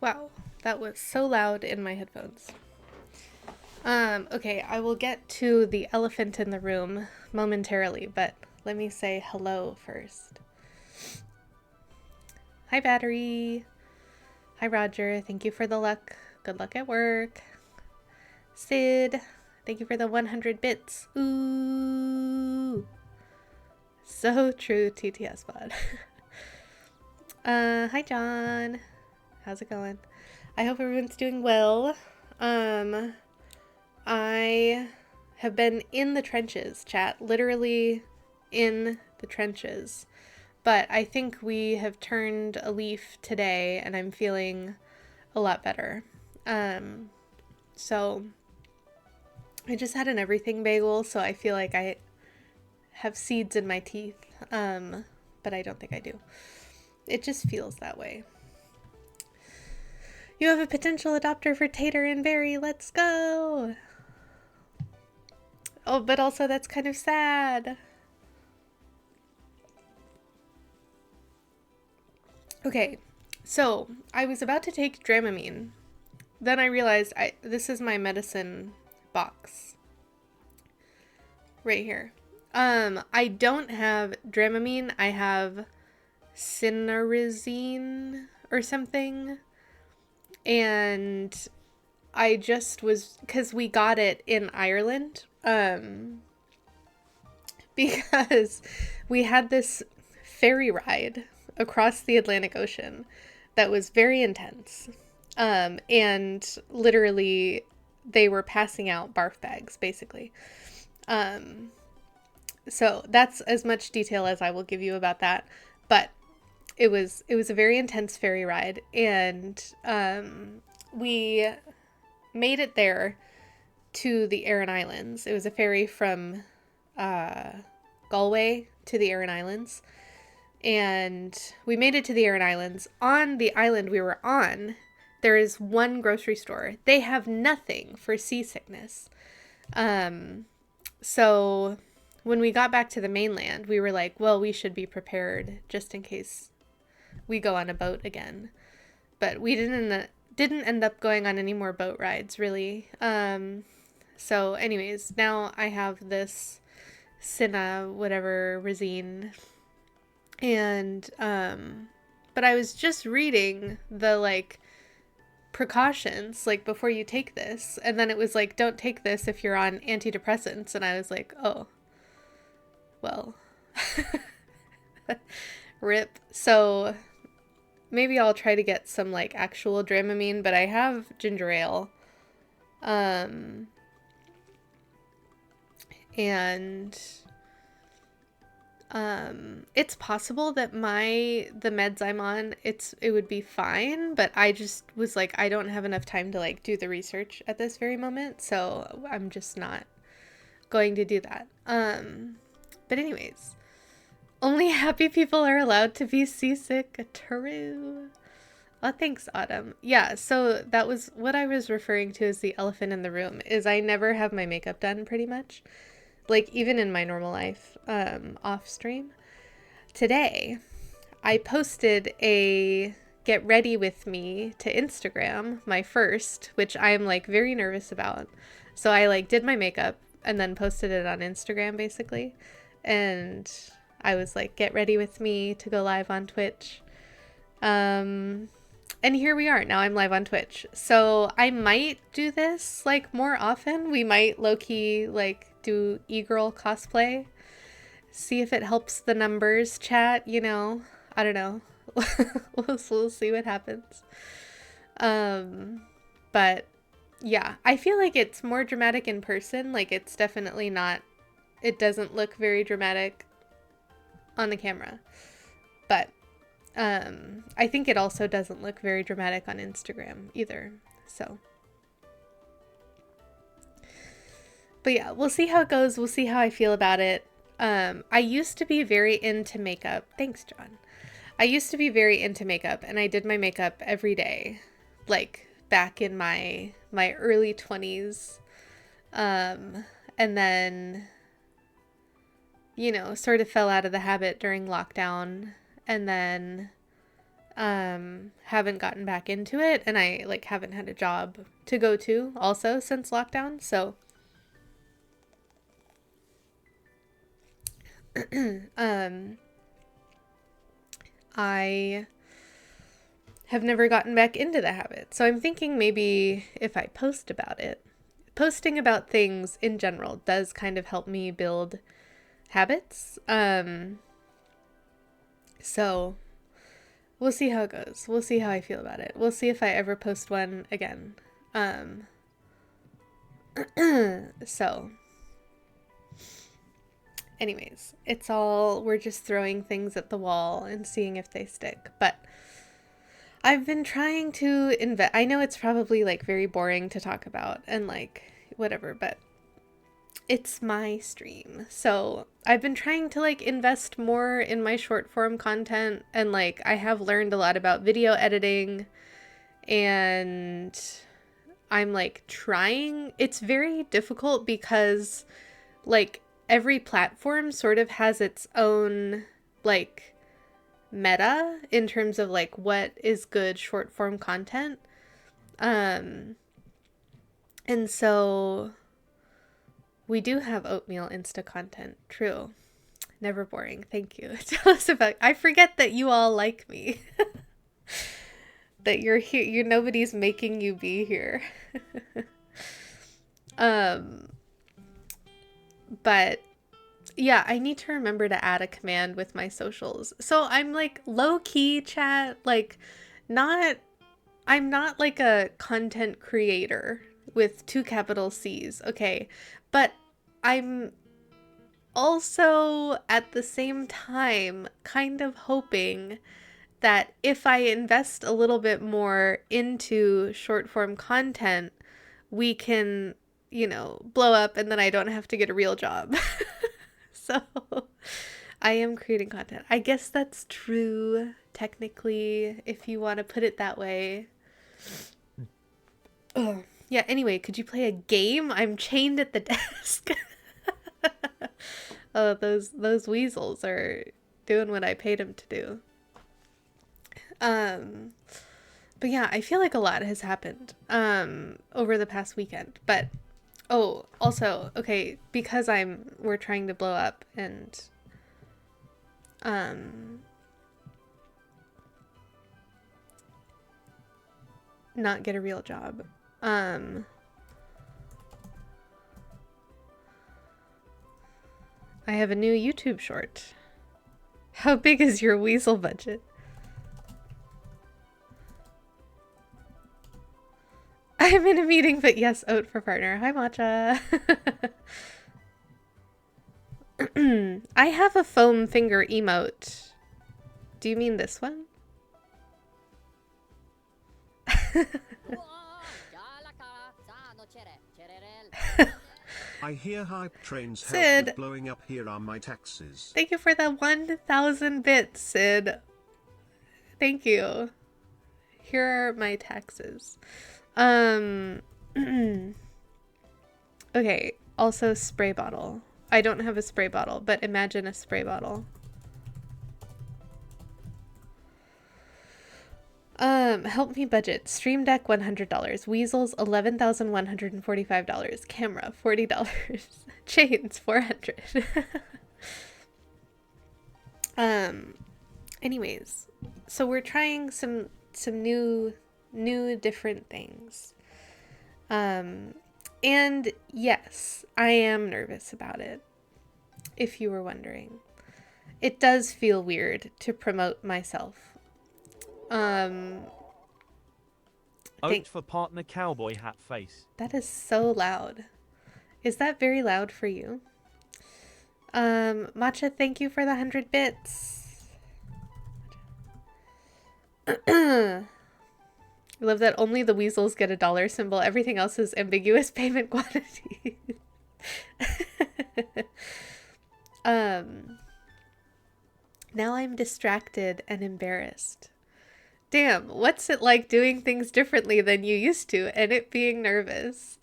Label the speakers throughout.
Speaker 1: Wow, that was so loud in my headphones. Okay, I will get to the elephant in the room momentarily, but let me say hello first. Hi, Battery. Hi, Roger. Thank you for the luck. Good luck at work. Sid, thank you for the 100 bits. Ooh. So true, TTS Pod. Hi, John. How's it going? I hope everyone's doing well. I have been in the trenches, chat. Literally in the trenches. But I think we have turned a leaf today and I'm feeling a lot better. So I just had an everything bagel, so I feel like I have seeds in my teeth. But I don't think I do. It just feels that way. You have a potential adopter for Tater and Berry. Let's go. Oh, but also that's kind of sad. Okay, so I was about to take Dramamine. Then I realized this is my medicine box. Right here. I don't have Dramamine. I have Cinnarizine or something. And I just was, because we got it in Ireland. Because we had this ferry ride across the Atlantic Ocean that was very intense. And literally they were passing out barf bags, basically. So that's as much detail as I will give you about that. But it was a very intense ferry ride, and we made it there to the Aran Islands. It was a ferry from Galway to the Aran Islands. And we made it to the Aran Islands. On the island we were on, there is one grocery store. They have nothing for seasickness. So when we got back to the mainland, we were like, well, we should be prepared just in case we go on a boat again. But we didn't end up going on any more boat rides, really. So anyways, now I have this Cinna whatever Razine, and but I was just reading the like precautions like before you take this, and then it was like, don't take this if you're on antidepressants, and I was like, oh well. Rip. So maybe I'll try to get some like actual Dramamine, but I have ginger ale. And it's possible that the meds I'm on, it would be fine, but I just was like, I don't have enough time to like do the research at this very moment, so I'm just not going to do that. But anyways, only happy people are allowed to be seasick. True. Oh, thanks, Autumn. Yeah, so that was what I was referring to as the elephant in the room, is I never have my makeup done pretty much. Like, even in my normal life, off stream. Today, I posted a get ready with me to Instagram, my first, which I'm like very nervous about. So I like did my makeup and then posted it on Instagram basically. And I was like, get ready with me to go live on Twitch. And here we are. Now I'm live on Twitch. So I might do this like more often. We might low-key like do e-girl cosplay. See if it helps the numbers, chat, you know. I don't know. we'll see what happens. But yeah, I feel like it's more dramatic in person. Like it's definitely not, it doesn't look very dramatic on the camera. But I think it also doesn't look very dramatic on Instagram either. So, but yeah, we'll see how it goes. We'll see how I feel about it. I used to be very into makeup. Thanks, John. I used to be very into makeup, and I did my makeup every day, like back in my early 20s. And then, you know, sort of fell out of the habit during lockdown, and then haven't gotten back into it, and I like haven't had a job to go to also since lockdown. So I have never gotten back into the habit. So I'm thinking maybe if I post about it, posting about things in general does kind of help me build habits. So we'll see how it goes. We'll see how I feel about it. We'll see if I ever post one again. So anyways, we're just throwing things at the wall and seeing if they stick. But I've been trying to invest. I know it's probably like very boring to talk about and like whatever, but it's my stream. So I've been trying to like invest more in my short form content, and like I have learned a lot about video editing, and I'm like trying. It's very difficult because like every platform sort of has its own like meta in terms of like what is good short form content. And so we do have oatmeal Insta content. True. Never boring. Thank you. Tell us about. I forget that you all like me. That you're here. Nobody's making you be here. But yeah, I need to remember to add a command with my socials. So I'm like low key chat, like I'm not like a content creator with 2 capital C's. Okay. But I'm also at the same time kind of hoping that if I invest a little bit more into short form content, we can, blow up and then I don't have to get a real job. So I am creating content. I guess that's true, technically, if you want to put it that way. Oh, yeah, anyway, could you play a game? I'm chained at the desk. Oh, those weasels are doing what I paid them to do. But yeah, I feel like a lot has happened over the past weekend. But oh, also, okay, because we're trying to blow up and not get a real job. I have a new YouTube short. How big is your weasel budget? I'm in a meeting, but yes, oat for partner. Hi, Matcha. I have a foam finger emote. Do you mean this one?
Speaker 2: I hear hype trains help with blowing up. Here are my taxes.
Speaker 1: Thank you for the 1,000 bits, Sid. Thank you. Here are my taxes. Okay, also spray bottle. I don't have a spray bottle, but imagine a spray bottle. Help me budget. Stream Deck $100. Weasels $11,145. Camera $40. Chains $400. Anyways, so we're trying some new different things. And yes, I am nervous about it. If you were wondering. It does feel weird to promote myself.
Speaker 3: Oat for partner cowboy hat face.
Speaker 1: That is so loud. Is that very loud for you? Matcha, thank you for the 100 bits. I love that only the weasels get a dollar symbol. Everything else is ambiguous payment quantity. Now I'm distracted and embarrassed. Damn, what's it like doing things differently than you used to and it being nervous?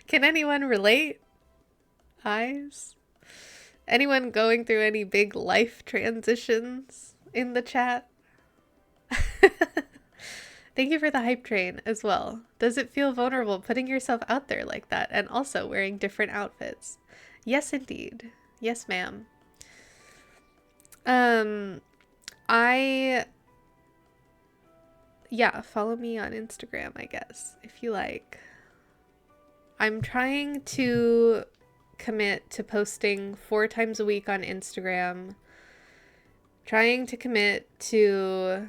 Speaker 1: Can anyone relate? Eyes? Anyone going through any big life transitions in the chat? Thank you for the hype train as well. Does it feel vulnerable putting yourself out there like that and also wearing different outfits? Yes, indeed. Yes, ma'am. yeah, follow me on Instagram, I guess, if you like. I'm trying to commit to posting 4 times a week on Instagram. Trying to commit to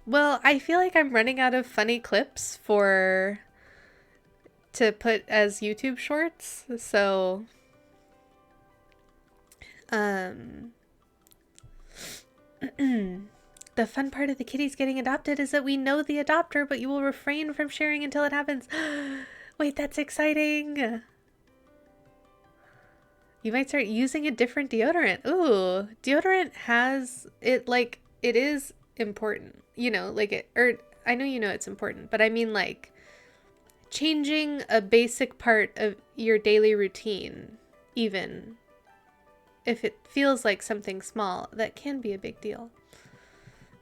Speaker 1: well, I feel like I'm running out of funny clips to put as YouTube shorts. So the fun part of the kitties getting adopted is that we know the adopter, but you will refrain from sharing until it happens. Wait, that's exciting. You might start using a different deodorant. Ooh, deodorant has it, like, it is important, you know, like it, or I know you know it's important, but I mean, like, changing a basic part of your daily routine, even if it feels like something small, that can be a big deal.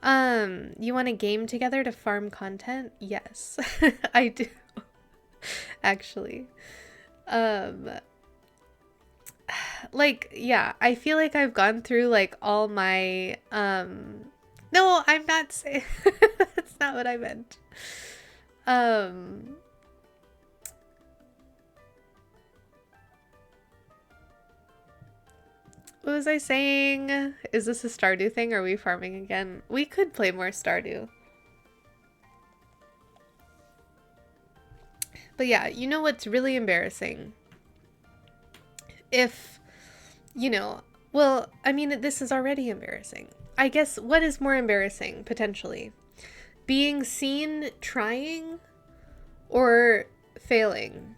Speaker 1: You want a game together to farm content? Yes, I do. Actually. Like, yeah, I feel like I've gone through like all my, no, I'm not saying, that's not what I meant. What was I saying? Is this a Stardew thing? Or are we farming again? We could play more Stardew. But yeah, you know what's really embarrassing? If, you know, well, I mean, this is already embarrassing. I guess what is more embarrassing, potentially? Being seen trying or failing?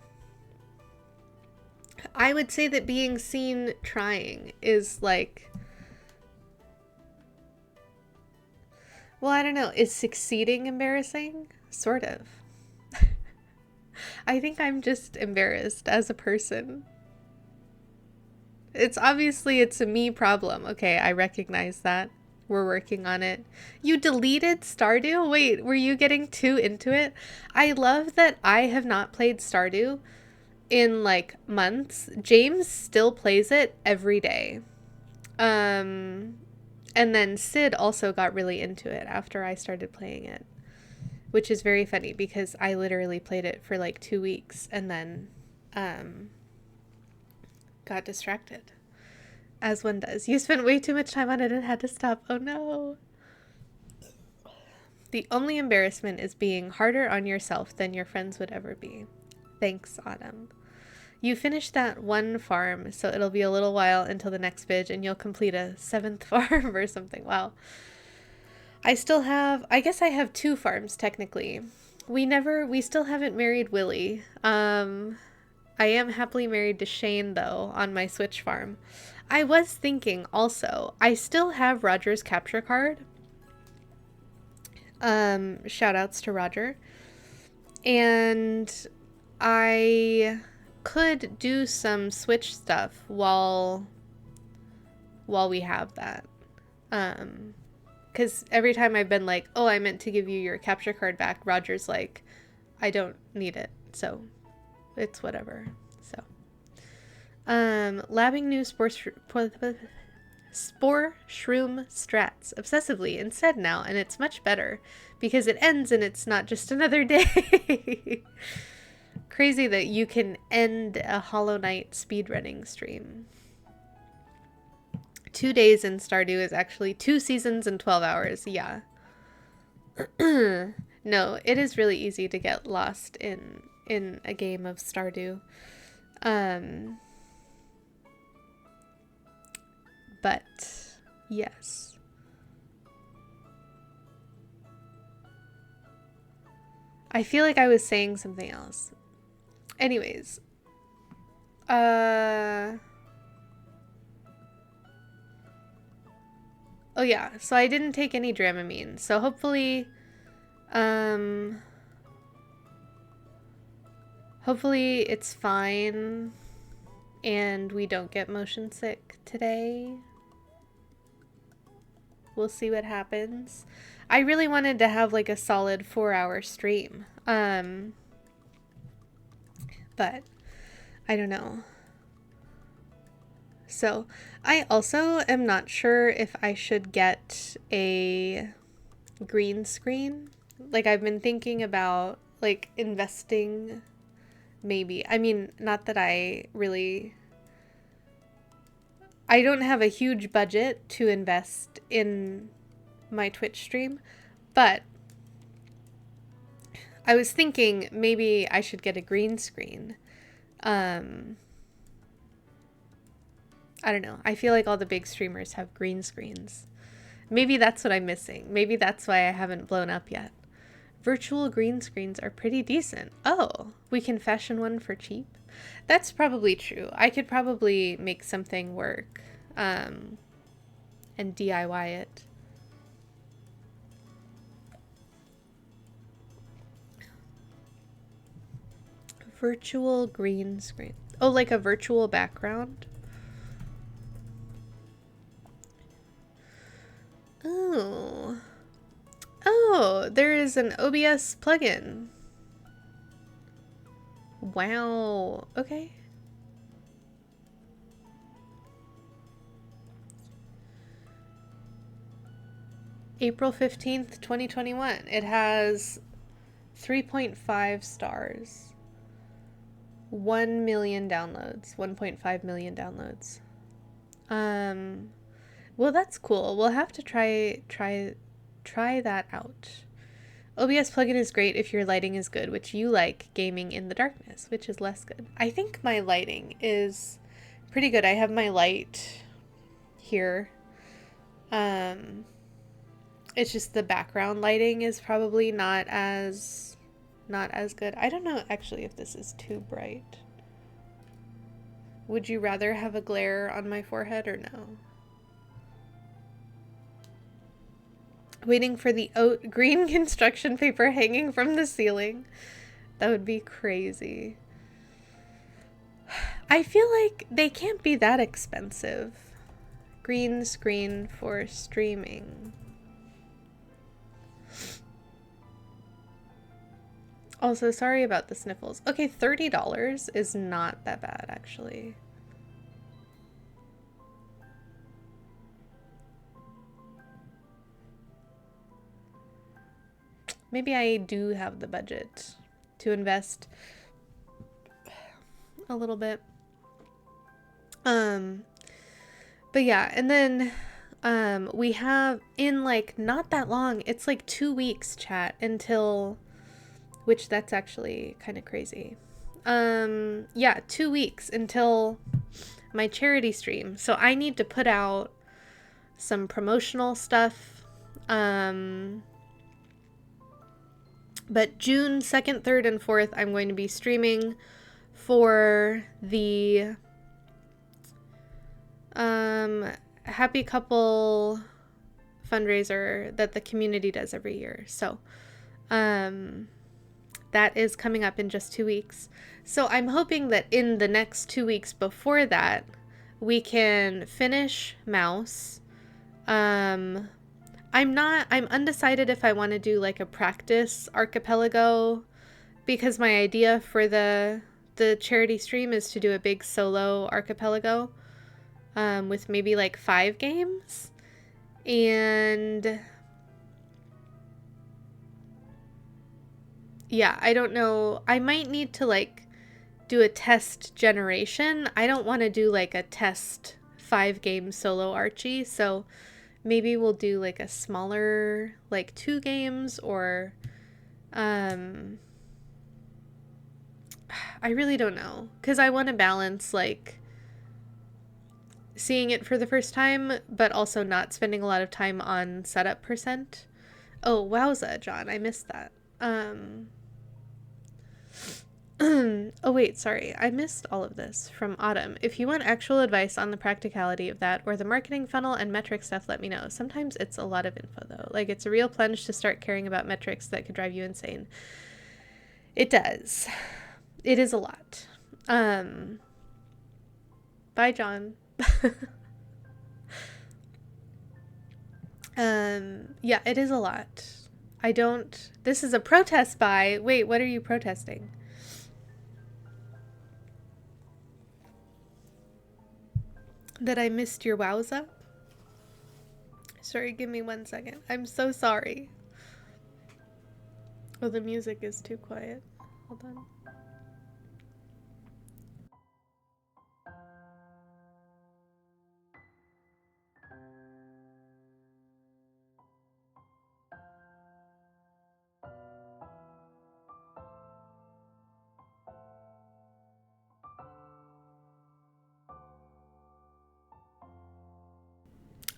Speaker 1: I would say that being seen trying is like, well, I don't know. Is succeeding embarrassing? Sort of. I think I'm just embarrassed as a person. It's obviously, it's a me problem. Okay, I recognize that. We're working on it. You deleted Stardew? Wait, were you getting too into it? I love that I have not played Stardew in like months. James still plays it every day. And then Sid also got really into it after I started playing it, which is very funny because I literally played it for like 2 weeks and then got distracted, as one does. You spent way too much time on it and had to stop. Oh no. The only embarrassment is being harder on yourself than your friends would ever be. Thanks, Autumn. You finished that 1 farm, so it'll be a little while until the next bidge and you'll complete a 7th farm or something. Wow. I guess I have 2 farms technically. We still haven't married Willie. I am happily married to Shane though on my Switch farm. I was thinking also, I still have Roger's capture card. Shout outs to Roger. And I could do some Switch stuff while we have that. Because every time I've been like, oh, I meant to give you your capture card back, Roger's like, I don't need it, so it's whatever. So, labbing new spore shroom strats obsessively instead now, and it's much better because it ends and it's not just another day. Crazy that you can end a Hollow Knight speedrunning stream. 2 days in Stardew is actually 2 seasons and 12 hours. Yeah. No, it is really easy to get lost in a game of Stardew. But yes. I feel like I was saying something else. Anyways. Oh yeah, so I didn't take any Dramamine. So hopefully it's fine and we don't get motion sick today. We'll see what happens. I really wanted to have like a solid 4-hour stream. But I don't know. So I also am not sure if I should get a green screen. Like, I've been thinking about like investing, maybe. I mean, not that I don't have a huge budget to invest in my Twitch stream, but I was thinking maybe I should get a green screen. I don't know. I feel like all the big streamers have green screens. Maybe that's what I'm missing. Maybe that's why I haven't blown up yet. Virtual green screens are pretty decent. Oh, we can fashion one for cheap? That's probably true. I could probably make something work and DIY it. Virtual green screen. Oh, like a virtual background? Oh. Oh, there is an OBS plugin. Wow. Okay. April 15th, 2021. It has 3.5 stars. 1 million downloads. 1.5 million downloads. Well, that's cool. We'll have to try that out. OBS plugin is great if your lighting is good, which you like gaming in the darkness, which is less good. I think my lighting is pretty good. I have my light here. It's just the background lighting is probably not as good. I don't know actually if this is too bright. Would you rather have a glare on my forehead or no? Waiting for the oat green construction paper hanging from the ceiling. That would be crazy. I feel like they can't be that expensive. Green screen for streaming. Also, sorry about the sniffles. Okay, $30 is not that bad, actually. Maybe I do have the budget to invest a little bit. But yeah, and then we have in like not that long, it's like 2 weeks, chat, until, which that's actually kind of crazy. Yeah, 2 weeks until my charity stream. So I need to put out some promotional stuff. But June 2nd, 3rd, and 4th, I'm going to be streaming for the Happy Couple fundraiser that the community does every year. So that is coming up in just 2 weeks. So I'm hoping that in the next 2 weeks before that, we can finish Mouse. I'm undecided if I want to do like a practice archipelago, because my idea for the charity stream is to do a big solo archipelago with maybe like 5 games. And yeah, I don't know. I might need to like do a test generation. I don't want to do like a test 5-game solo Archie, so maybe we'll do like a smaller, like 2 games, or I really don't know, because I want to balance like seeing it for the first time, but also not spending a lot of time on setup percent. Oh, wowza, John, I missed that. Oh wait, sorry, I missed all of this from Autumn. If you want actual advice on the practicality of that or the marketing funnel and metric stuff, let me know. Sometimes it's a lot of info though. Like, it's a real plunge to start caring about metrics that could drive you insane. It does. It is a lot. Bye, John. Yeah, it is a lot. This is a protest by, wait, what are you protesting? that I missed your wowza. Sorry, give me 1 second. I'm so sorry. Oh, the music is too quiet. Hold on.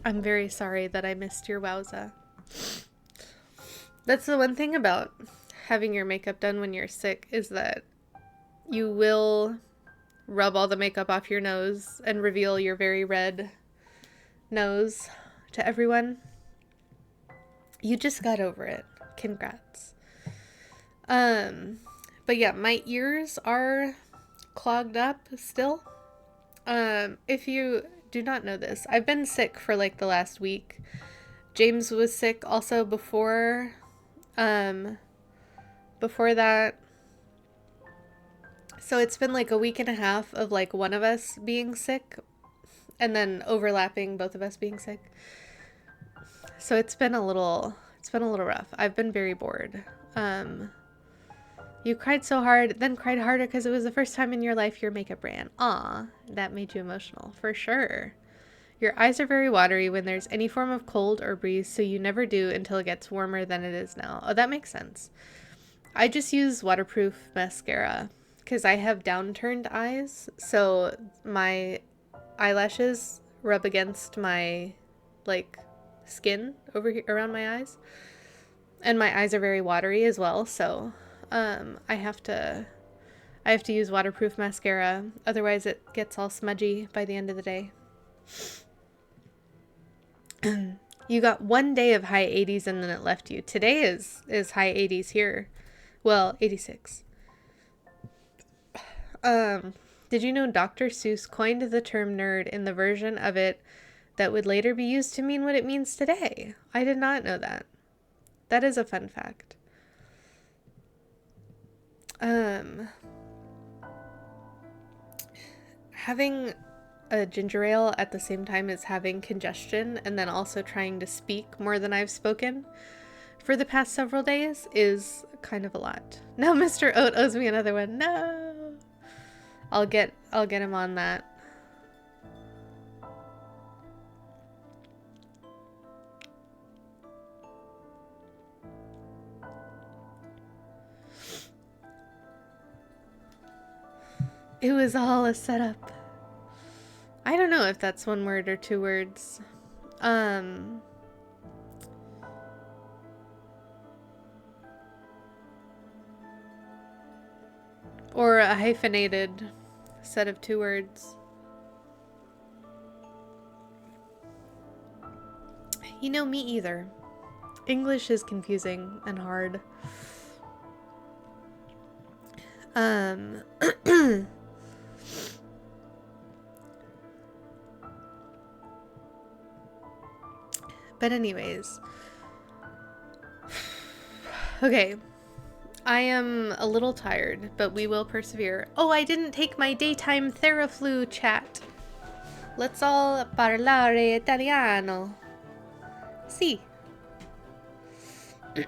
Speaker 1: I'm very sorry that I missed your wowza. That's the one thing about having your makeup done when you're sick, is that you will rub all the makeup off your nose and reveal your very red nose to everyone. You just got over it. Congrats. But yeah, my ears are clogged up still. If you do not know this, I've been sick for like the last week. James was sick also before that. So it's been like a week and a half of like one of us being sick and then overlapping both of us being sick. So it's been a little rough. I've been very bored. You cried so hard, then cried harder because it was the first time in your life your makeup ran. Aw, that made you emotional, for sure. Your eyes are very watery when there's any form of cold or breeze, so you never do until it gets warmer than it is now. Oh, that makes sense. I just use waterproof mascara because I have downturned eyes, so my eyelashes rub against my, like, skin over here around my eyes. And my eyes are very watery as well, so I have to use waterproof mascara, otherwise it gets all smudgy by the end of the day. You got 1 day of high 80s and then it left you. Today is high 80s here. Well, 86. Did you know Dr. Seuss coined the term nerd in the version of it that would later be used to mean what it means today? I did not know that. That is a fun fact. Having a ginger ale at the same time as having congestion and then also trying to speak more than I've spoken for the past several days is kind of a lot. Now Mr. Oat owes me another one. No. I'll get him on that. It was all a setup. I don't know if that's one word or two words. Or a hyphenated set of two words. You know, me either. English is confusing and hard. But anyways. Okay. I am a little tired, but we will persevere. Oh, I didn't take my daytime Theraflu chat. Let's all parlare italiano. Sì.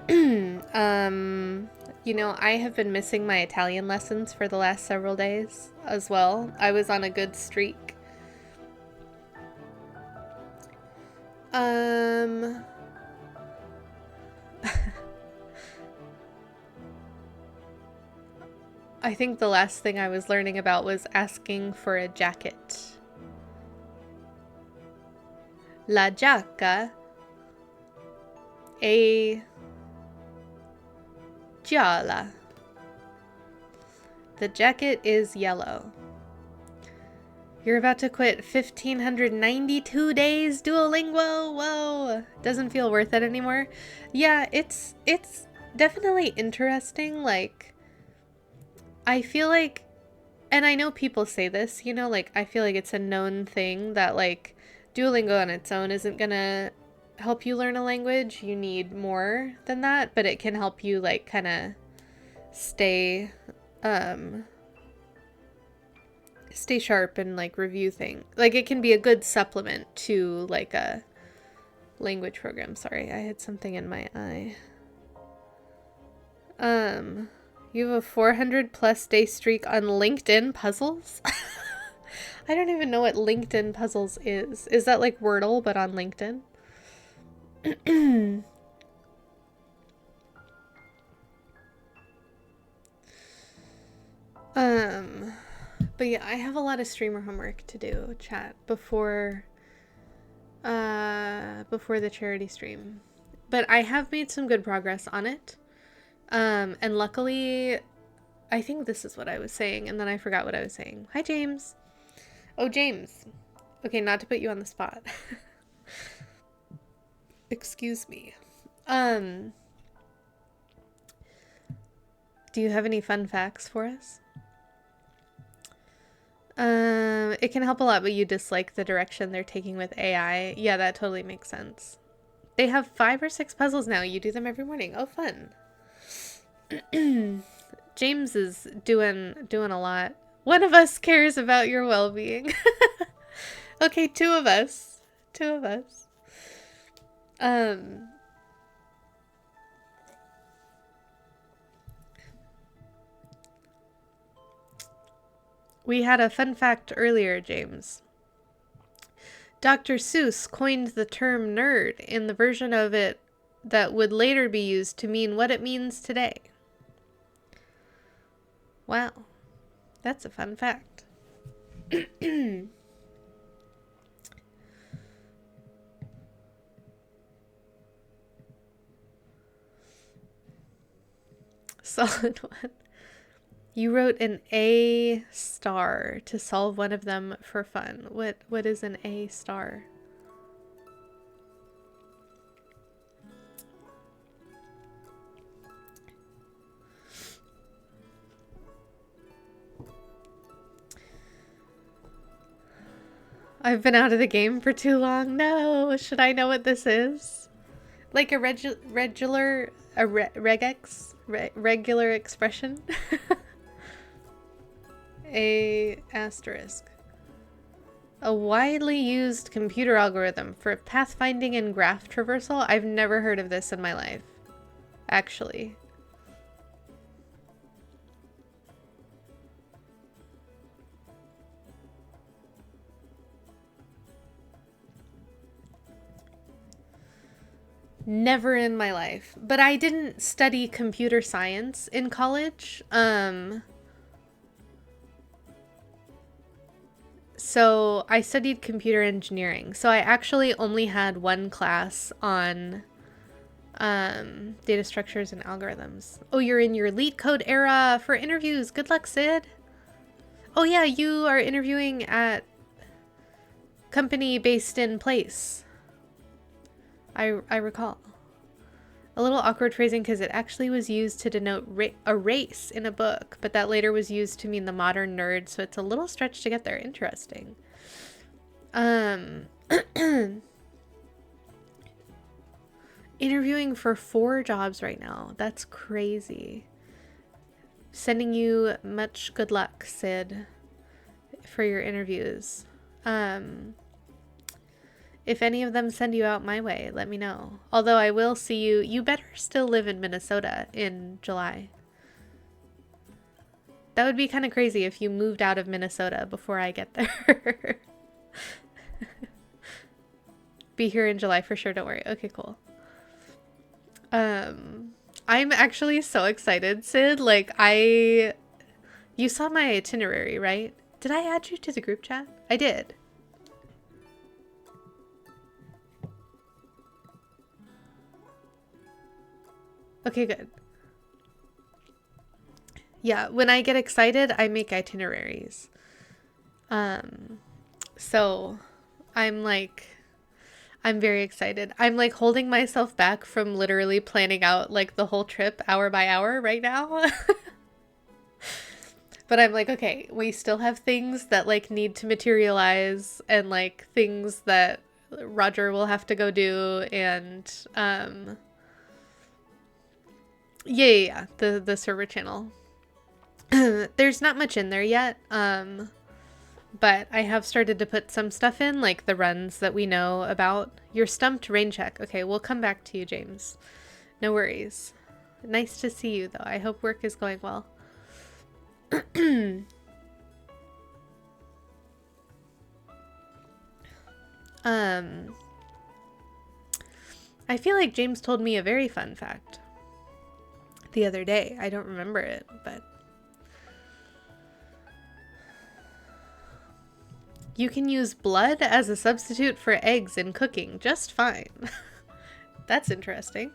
Speaker 1: You know, I have been missing my Italian lessons for the last several days as well. I was on a good streak. I think the last thing I was learning about was asking for a jacket. La giacca è gialla. The jacket is yellow. You're about to quit 1,592 days Duolingo. Whoa. Doesn't feel worth it anymore. Yeah, it's definitely interesting. Like, I feel like, and I know people say this, you know, like, I feel like it's a known thing that, like, Duolingo on its own isn't gonna help you learn a language. You need more than that, but it can help you, like, kind of stay stay sharp and like review things. Like it can be a good supplement to like a language program. Sorry, I had something in my eye. You have a 400+ day streak on LinkedIn puzzles? I don't even know what LinkedIn puzzles is. Is that like Wordle but on LinkedIn? But yeah, I have a lot of streamer homework to do, chat, before the charity stream. But I have made some good progress on it. And luckily, I think this is what I was saying, and then I forgot what I was saying. Hi, James. Oh, James. Okay, not to put you on the spot. Excuse me. Do you have any fun facts for us? It can help a lot, but you dislike the direction they're taking with AI. Yeah, that totally makes sense. They have 5 or 6 puzzles now. You do them every morning. Oh, fun. James is doing a lot. One of us cares about your well-being. Okay, 2 of us. 2 of us. We had a fun fact earlier, James. Dr. Seuss coined the term nerd in the version of it that would later be used to mean what it means today. Wow, that's a fun fact. Solid one. You wrote an A star to solve one of them for fun. What is an A star? I've been out of the game for too long. No, should I know what this is? Like a regular expression? A asterisk. A widely used computer algorithm for pathfinding and graph traversal. I've never heard of this in my life, actually. Never in my life. But I didn't study computer science in college. So I studied computer engineering. So I actually only had one class on data structures and algorithms. Oh, you're in your LeetCode era for interviews. Good luck, Sid. Oh yeah, you are interviewing at company based in place. I recall. A little awkward phrasing because it actually was used to denote a race in a book, but that later was used to mean the modern nerd, so it's a little stretch to get there. Interesting. Interviewing for 4 jobs right now. That's crazy. Sending you much good luck, Sid, for your interviews. If any of them send you out my way, let me know. Although I will see you. You better still live in Minnesota in July. That would be kind of crazy if you moved out of Minnesota before I get there. Be here in July for sure, don't worry. Okay, cool. I'm actually so excited, Sid. Like, you saw my itinerary, right? Did I add you to the group chat? I did. Okay, good. Yeah, when I get excited, I make itineraries. So I'm very excited. I'm like holding myself back from literally planning out like the whole trip hour by hour right now. But I'm like, okay, we still have things that like need to materialize and like things that Roger will have to go do and yeah, the server channel. There's not much in there yet. but I have started to put some stuff in, like the runs that we know about. You're stumped, rain check. Okay, we'll come back to you, James. No worries. Nice to see you, though. I hope work is going well. I feel like James told me a very fun fact the other day. I don't remember it, but you can use blood as a substitute for eggs in cooking just fine. That's interesting.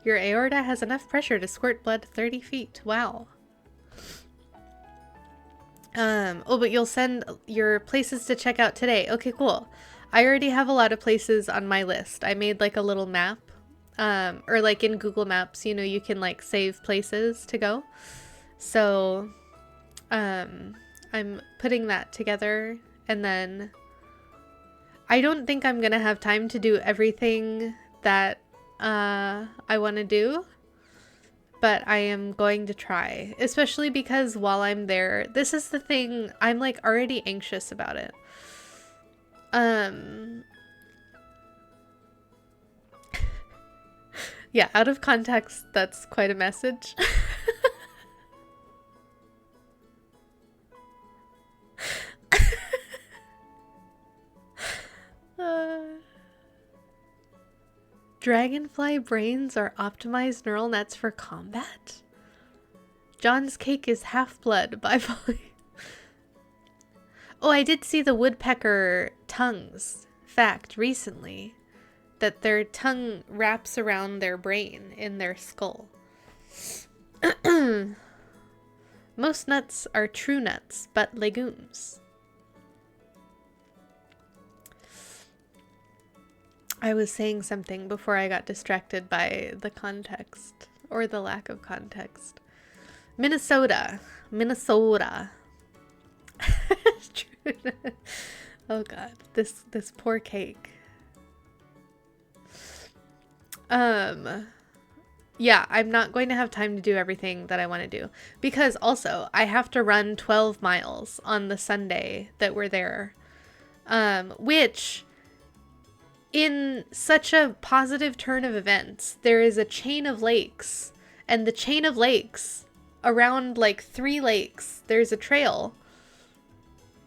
Speaker 1: Your aorta has enough pressure to squirt blood 30 feet. Wow. Oh, but you'll send your places to check out today. Okay, cool. I already have a lot of places on my list. I made like a little map, or like in Google Maps, you know, you can like save places to go. So, I'm putting that together, and then I don't think I'm gonna have time to do everything that I want to do, but I am going to try, especially because while I'm there, this is the thing, I'm like already anxious about it. Yeah, out of context, that's quite a message. Dragonfly brains are optimized neural nets for combat? John's cake is half-blood by volume. Oh, I did see the woodpecker tongues fact recently, that their tongue wraps around their brain in their skull. Most nuts are true nuts, but legumes. I was saying something before I got distracted by the context, or the lack of context. Minnesota. Oh god, this poor cake. Yeah, I'm not going to have time to do everything that I want to do, because also I have to run 12 miles on the Sunday that we're there, which, in such a positive turn of events, there is a chain of lakes, and the chain of lakes, around like 3 lakes, there's a trail,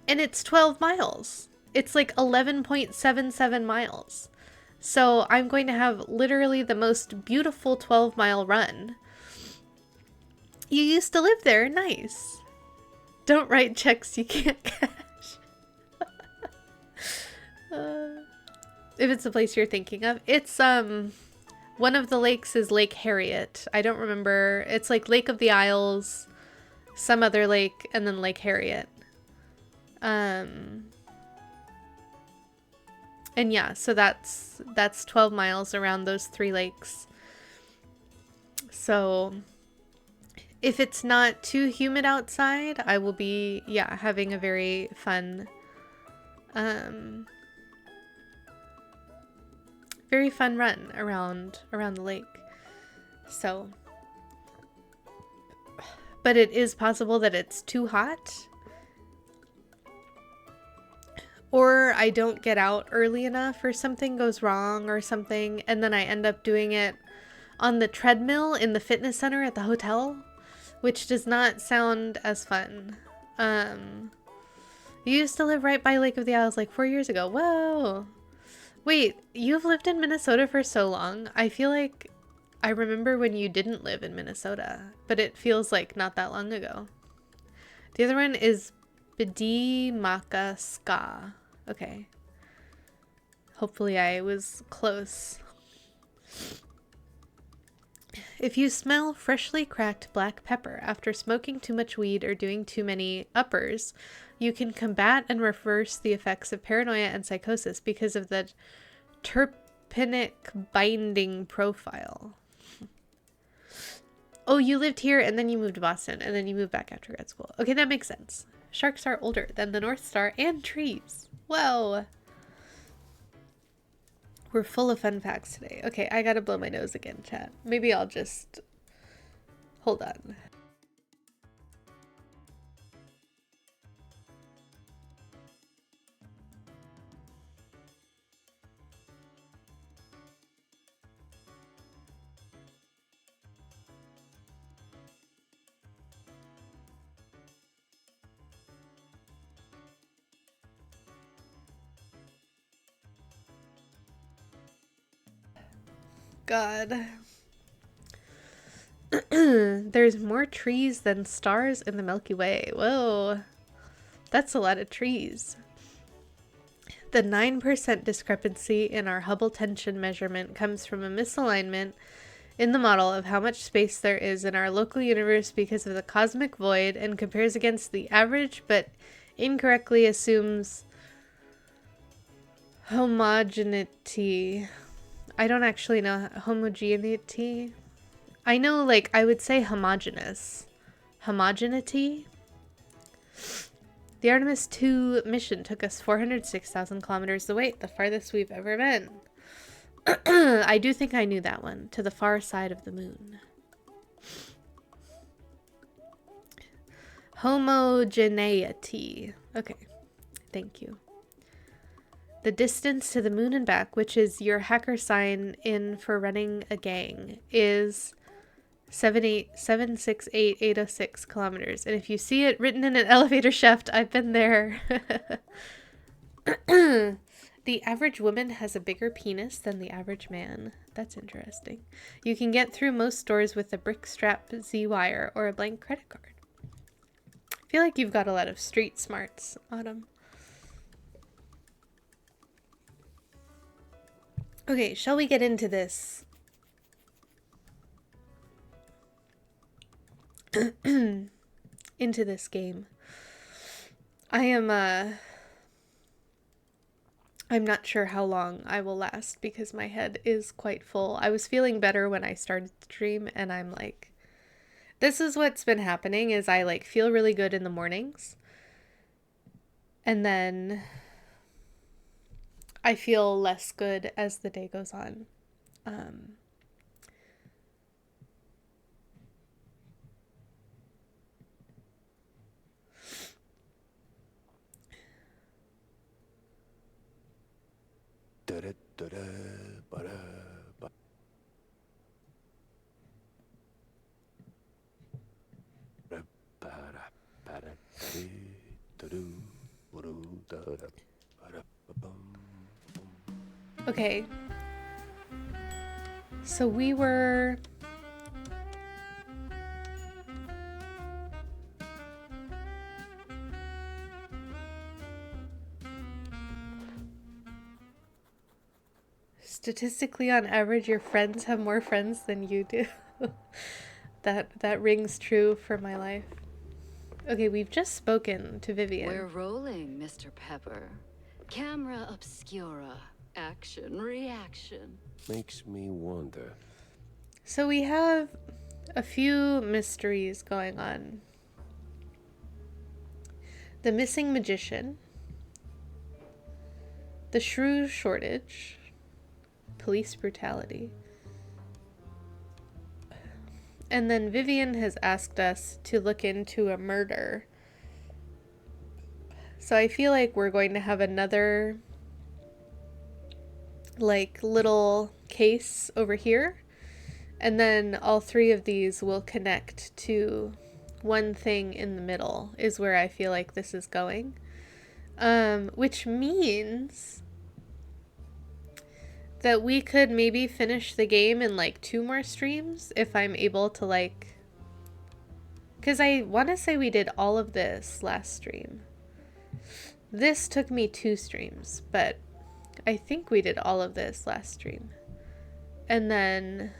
Speaker 1: and it's 12 miles. It's like 11.77 miles. So I'm going to have literally the most beautiful 12-mile run. You used to live there. Nice. Don't write checks you can't cash. If it's the place you're thinking of. It's, one of the lakes is Lake Harriet. I don't remember. It's like Lake of the Isles, some other lake, and then Lake Harriet. And yeah, so that's 12 miles around those 3 lakes. So if it's not too humid outside, I will be, yeah, having a very fun, run around the lake. So, but it is possible that it's too hot, or I don't get out early enough, or something goes wrong or something, and then I end up doing it on the treadmill in the fitness center at the hotel, which does not sound as fun. You used to live right by Lake of the Isles like 4 years ago. Whoa. Wait, you've lived in Minnesota for so long. I feel like I remember when you didn't live in Minnesota, but it feels like not that long ago. The other one is Bidimakaska. Okay. Hopefully I was close. If you smell freshly cracked black pepper after smoking too much weed or doing too many uppers, you can combat and reverse the effects of paranoia and psychosis because of the terpenic binding profile. Oh, you lived here and then you moved to Boston and then you moved back after grad school. Okay, that makes sense. Sharks are older than the North Star and trees. Whoa. We're full of fun facts today. Okay, I gotta blow my nose again, chat. Maybe I'll just... Hold on. God. There's more trees than stars in the Milky Way. Whoa. That's a lot of trees. The 9% discrepancy in our Hubble tension measurement comes from a misalignment in the model of how much space there is in our local universe because of the cosmic void, and compares against the average but incorrectly assumes homogeneity. I don't actually know homogeneity. I know, like, I would say homogeneous. Homogeneity? The Artemis 2 mission took us 406,000 kilometers away, the farthest we've ever been. I do think I knew that one. To the far side of the moon. Homogeneity. Okay. Thank you. The distance to the moon and back, which is your hacker sign in for running a gang, is 768,806 kilometers. And if you see it written in an elevator shaft, I've been there. The average woman has a bigger penis than the average man. That's interesting. You can get through most stores with a brick strap Z-wire or a blank credit card. I feel like you've got a lot of street smarts, Autumn. Okay, shall we get into this? Into this game. I'm not sure how long I will last because my head is quite full. I was feeling better when I started the stream, and I'm like, this is what's been happening is I like feel really good in the mornings, and then I feel less good as the day goes on. Okay. So we were... Statistically, on average, your friends have more friends than you do. That rings true for my life. Okay, we've just spoken to Vivian.
Speaker 4: We're rolling, Mr. Pepper. Camera obscura. Action, reaction.
Speaker 5: Makes me wonder.
Speaker 1: So we have a few mysteries going on. The missing magician. The shrew shortage. Police brutality. And then Vivian has asked us to look into a murder. So I feel like we're going to have another like little case over here. And then all three of these will connect to one thing in the middle is where I feel like this is going. Which means that we could maybe finish the game in like 2 more streams if I'm able to like... Because I want to say we did all of this last stream. This took me 2 streams, but I think we did all of this last stream. And then,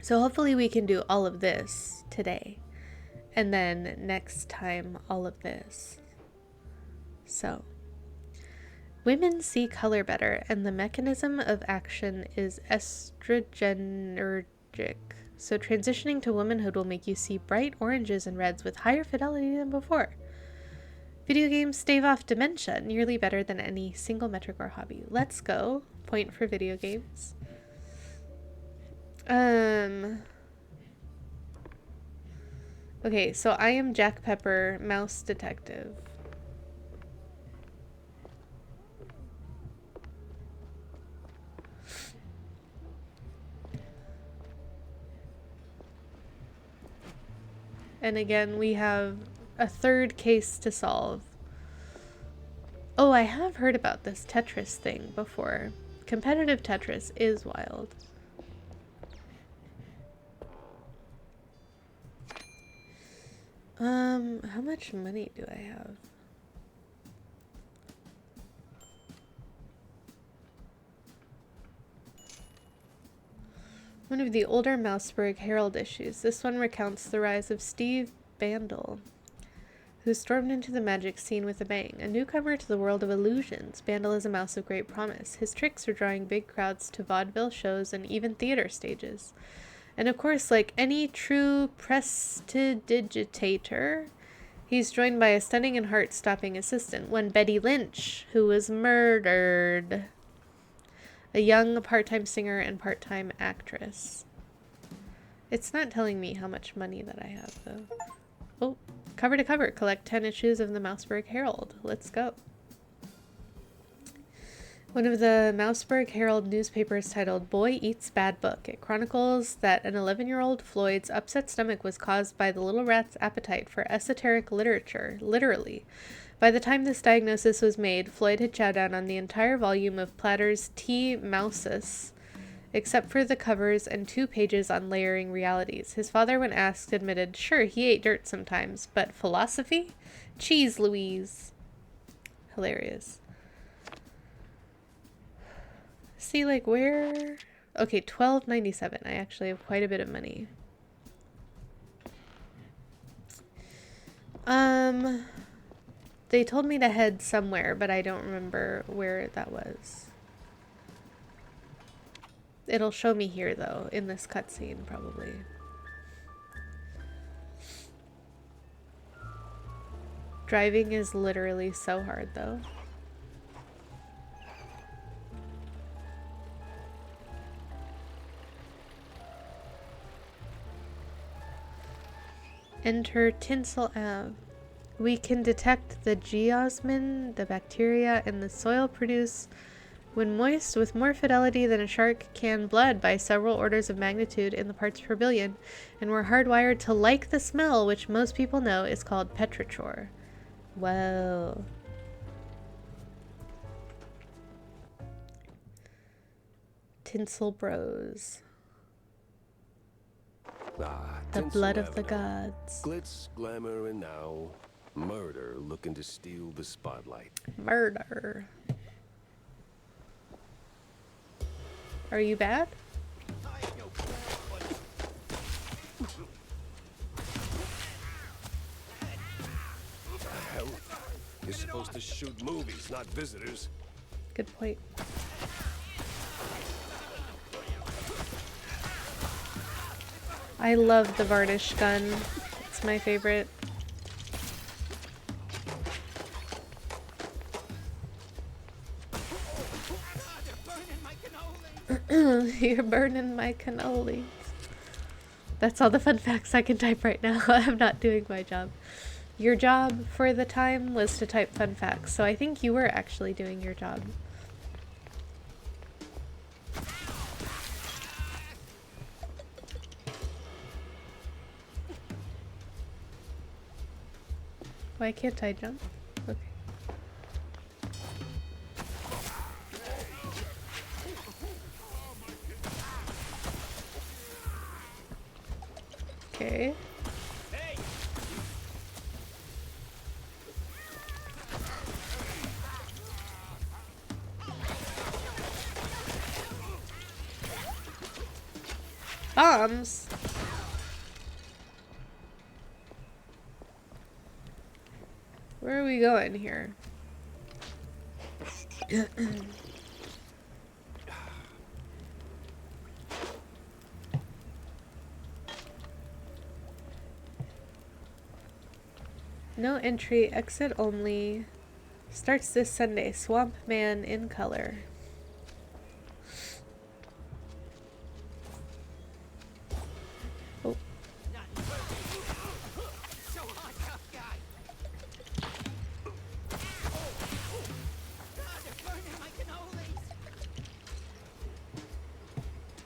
Speaker 1: so hopefully we can do all of this today. And then next time, all of this. So, women see color better, and the mechanism of action is estrogenergic. So transitioning to womanhood will make you see bright oranges and reds with higher fidelity than before. Video games stave off dementia nearly better than any single metric or hobby. Let's go. Point for video games. Okay, so I am Jack Pepper, mouse detective. And again, we have a third case to solve. Oh, I have heard about this Tetris thing before. Competitive Tetris is wild. How much money do I have? One of the older Mouseburg Herald issues. This one recounts the rise of Steve Bandel, who stormed into the magic scene with a bang. A newcomer to the world of illusions, Bandel is a mouse of great promise. His tricks are drawing big crowds to vaudeville shows and even theater stages. And of course, like any true prestidigitator, he's joined by a stunning and heart-stopping assistant, one Betty Lynch, who was murdered. A young part-time singer and part-time actress. It's not telling me how much money that I have, though. Oh, cover to cover. Collect 10 issues of the Mouseburg Herald. Let's go. One of the Mouseburg Herald newspapers titled Boy Eats Bad Book. It chronicles that an 11-year-old Floyd's upset stomach was caused by the little rat's appetite for esoteric literature, literally. By the time this diagnosis was made, Floyd had chowed down on the entire volume of Platter's T. Mouseus, except for the covers and 2 pages on layering realities. His father, when asked, admitted, sure, he ate dirt sometimes, but philosophy? Cheese, Louise. Hilarious. See, like, where... Okay, $12.97. I actually have quite a bit of money. They told me to head somewhere, but I don't remember where that was. It'll show me here, though, in this cutscene, probably. Driving is literally so hard, though. Enter Tinsel Ave. We can detect the geosmin, the bacteria, in the soil produce, when moist, with more fidelity than a shark can blood by several orders of magnitude in the parts per billion, and we're hardwired to like the smell, which most people know is called petrichor. Whoa. Tinsel Bros. The blood of the gods.
Speaker 5: Glitz, glamour, and now murder looking to steal the spotlight.
Speaker 1: Murder. Are you bad?
Speaker 5: Hell, you're supposed to shoot movies, not visitors.
Speaker 1: Good point. I love the varnish gun. It's my favorite. You're burning my cannolis. That's all the fun facts I can type right now. I'm not doing my job. Your job for the time was to type fun facts, so I think you were actually doing your job. Why can't I jump? Okay. Okay. Bombs? Where are we going here? No entry, exit only. Starts this Sunday. Swamp Man in color. Oh.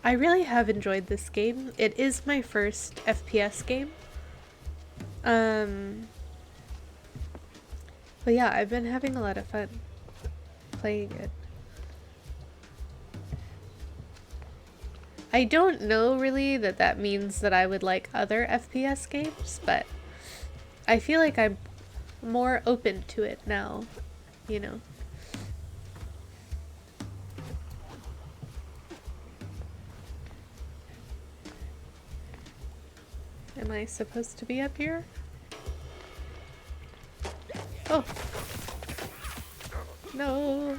Speaker 1: I really have enjoyed this game. It is my first FPS game. But yeah, I've been having a lot of fun playing it. I don't know really that that means that I would like other FPS games, but I feel like I'm more open to it now, you know. Am I supposed to be up here? Oh. No.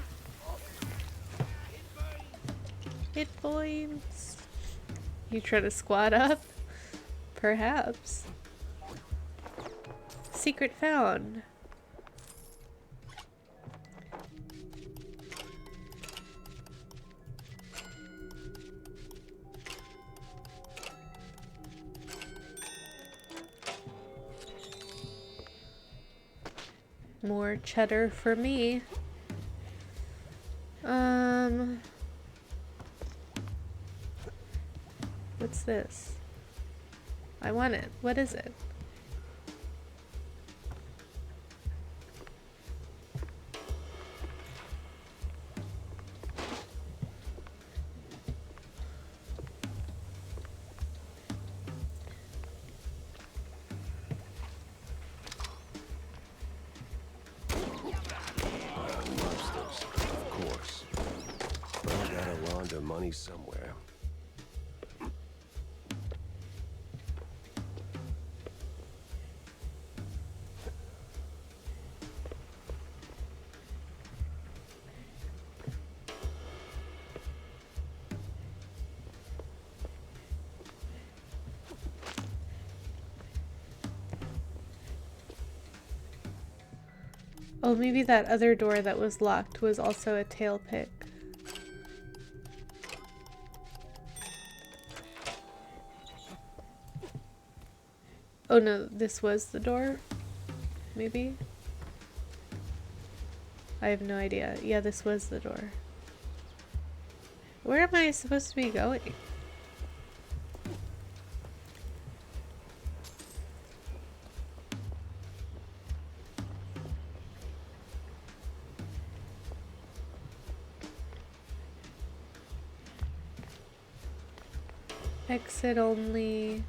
Speaker 1: Hit points. You try to squat up? Perhaps. Secret found. More cheddar for me. What's this? I want it. What is it?
Speaker 5: Of course. But I gotta launder money somewhere.
Speaker 1: Oh, maybe that other door that was locked was also a tail pick. Oh no, this was the door? Maybe? I have no idea. Yeah, this was the door. Where am I supposed to be going? Exit only.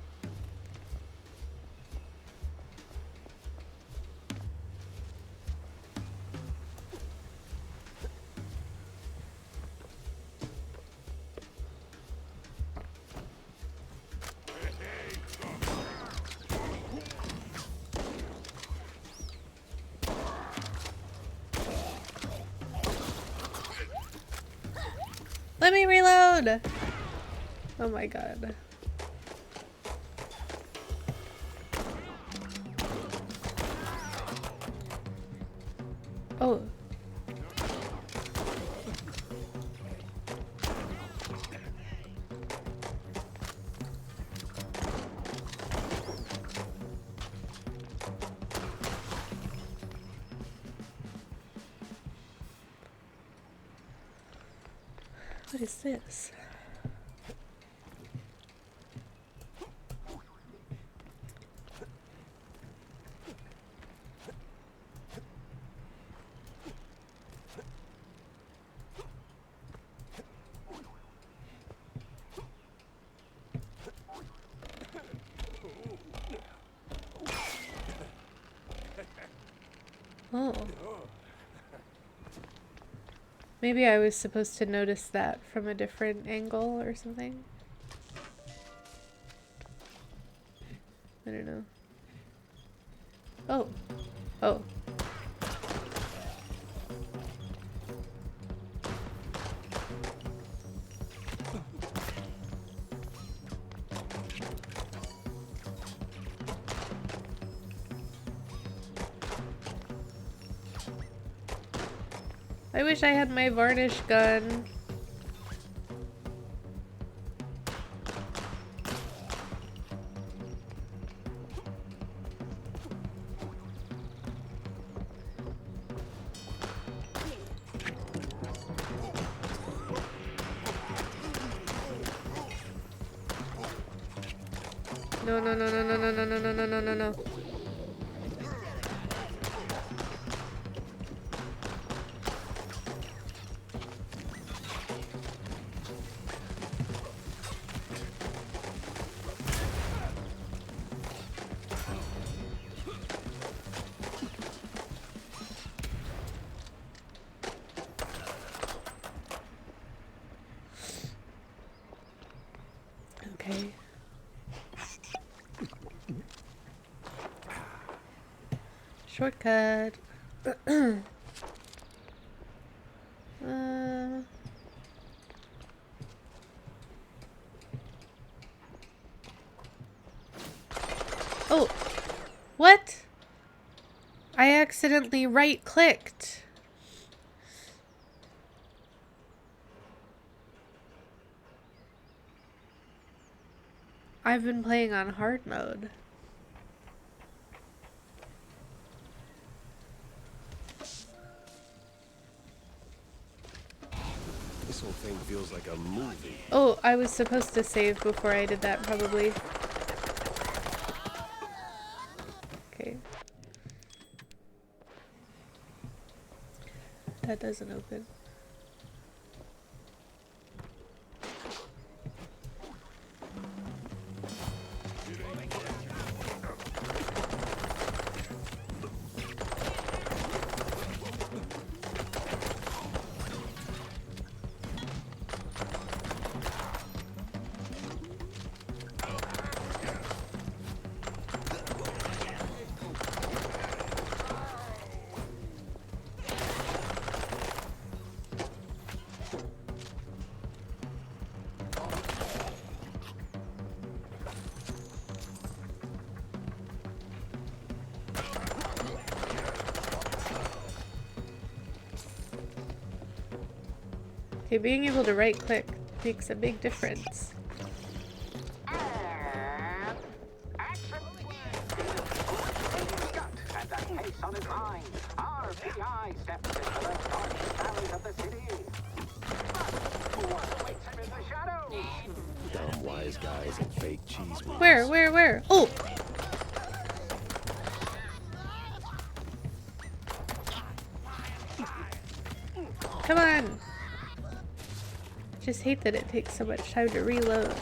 Speaker 1: Let me reload! Oh my god. Oh. What is this? Oh. Maybe I was supposed to notice that from a different angle or something. I don't know. Oh. Oh. I wish I had my varnish gun. No, no, no, no, no, no, no, no, no, no, no, no, no. Shortcut. Oh, what? I accidentally right-clicked. I've been playing on hard mode.
Speaker 5: This whole thing feels like a movie.
Speaker 1: Oh, I was supposed to save before I did that, probably. Okay. That doesn't open. Okay, being able to right click makes a big difference.
Speaker 5: Dumb wise guys and fake cheese whiz.
Speaker 1: Where? Oh! Come on! Just hate that it takes so much time to reload.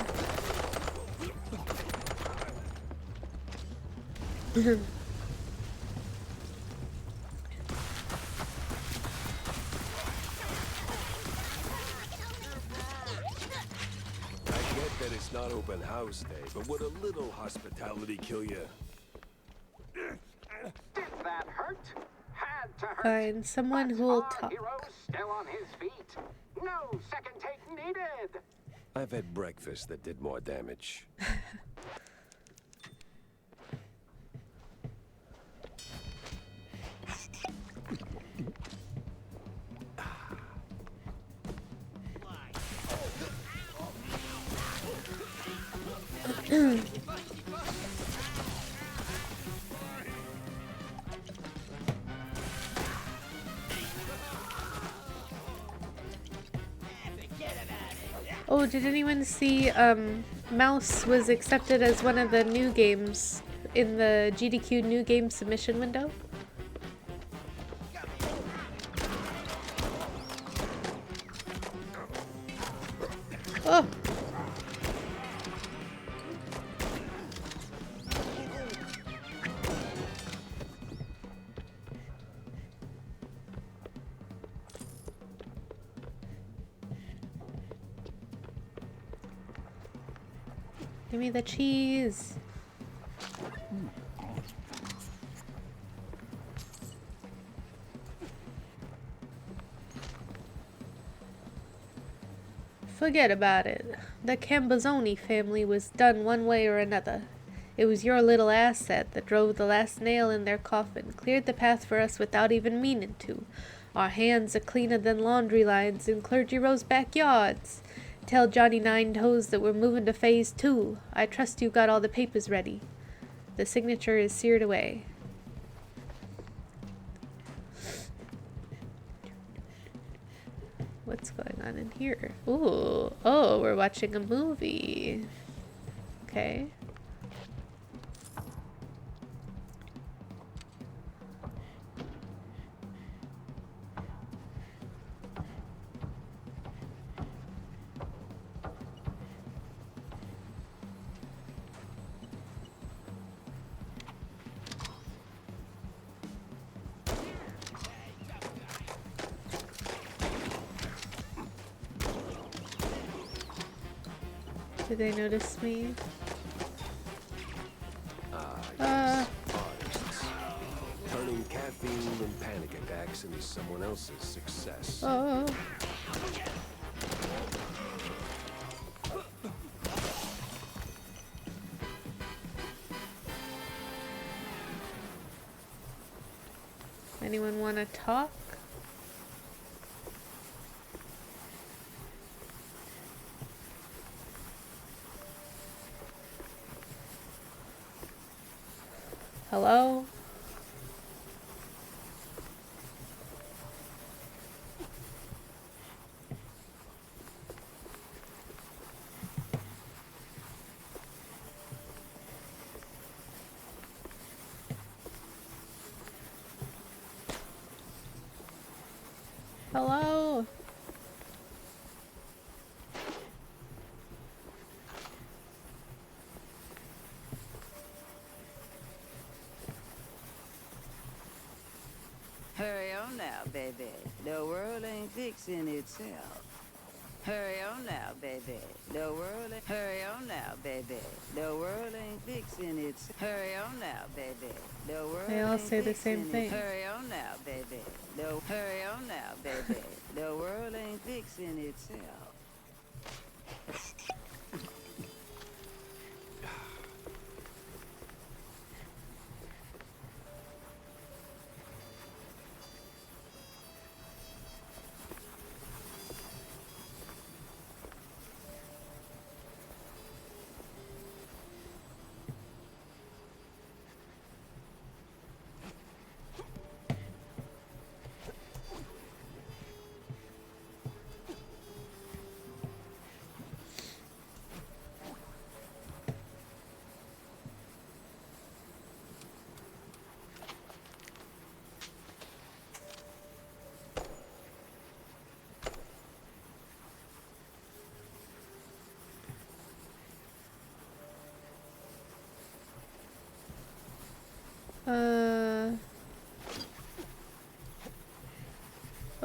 Speaker 5: It's not open house day, but would a little hospitality kill you?
Speaker 6: Did that hurt? Had to hurt.
Speaker 1: Find someone who will talk.
Speaker 6: Hero still on his feet. No second take needed.
Speaker 5: I've had breakfast that did more damage.
Speaker 1: Oh, did anyone see Mouse was accepted as one of the new games in the GDQ new game submission window? Oh! Give me the cheese. Forget about it. The Cambazzoni family was done one way or another. It was your little asset that drove the last nail in their coffin, cleared the path for us without even meaning to. Our hands are cleaner than laundry lines in Clergy Row's backyards. Tell Johnny Nine Toes that we're moving to phase 2. I trust you got all the papers ready. The signature is seared away. What's going on in here? Ooh, oh, we're watching a movie. Okay. Did they notice me?
Speaker 5: Artists. Turning make an accident someone else's success.
Speaker 1: Oh. Anyone want to talk? Hello? Hello?
Speaker 7: Hurry on now, baby. The world ain't fixing itself. Hurry on now, baby. The world ain't... Hurry on now, baby. The world ain't fixing itself. Hurry on now, baby. The world
Speaker 1: They all
Speaker 7: ain't
Speaker 1: say the same
Speaker 7: fixing
Speaker 1: thing.
Speaker 7: Hurry on now, baby. Hurry on now, baby. The world ain't fixing itself.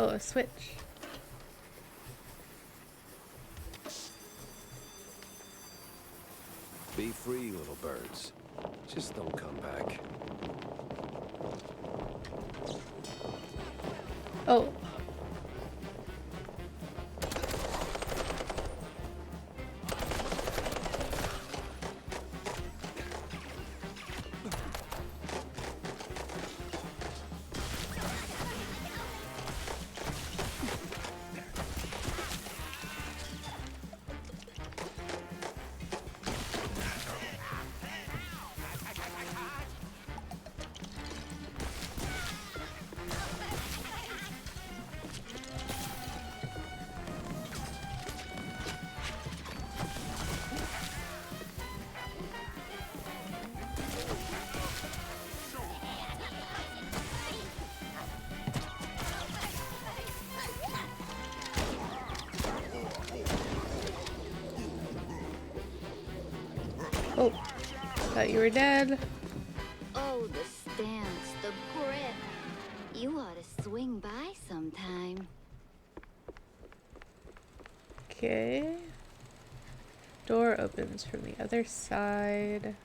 Speaker 1: Oh, a switch.
Speaker 5: Be free, little birds. Just don't come back.
Speaker 1: Oh. Oh, thought you were dead.
Speaker 8: Oh, the stance, the grip. You ought to swing by sometime.
Speaker 1: Okay. Door opens from the other side.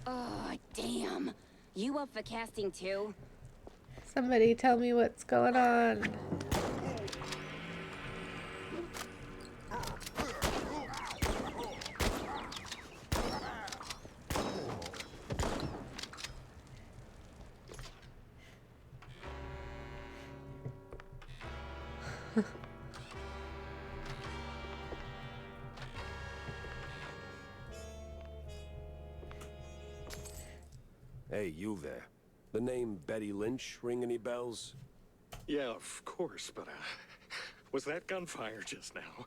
Speaker 9: Oh, damn. You up for casting too?
Speaker 1: Somebody tell me what's going on.
Speaker 5: Hey, you there. The name Betty Lynch ring any bells?
Speaker 10: Yeah, of course, but, was that gunfire just now?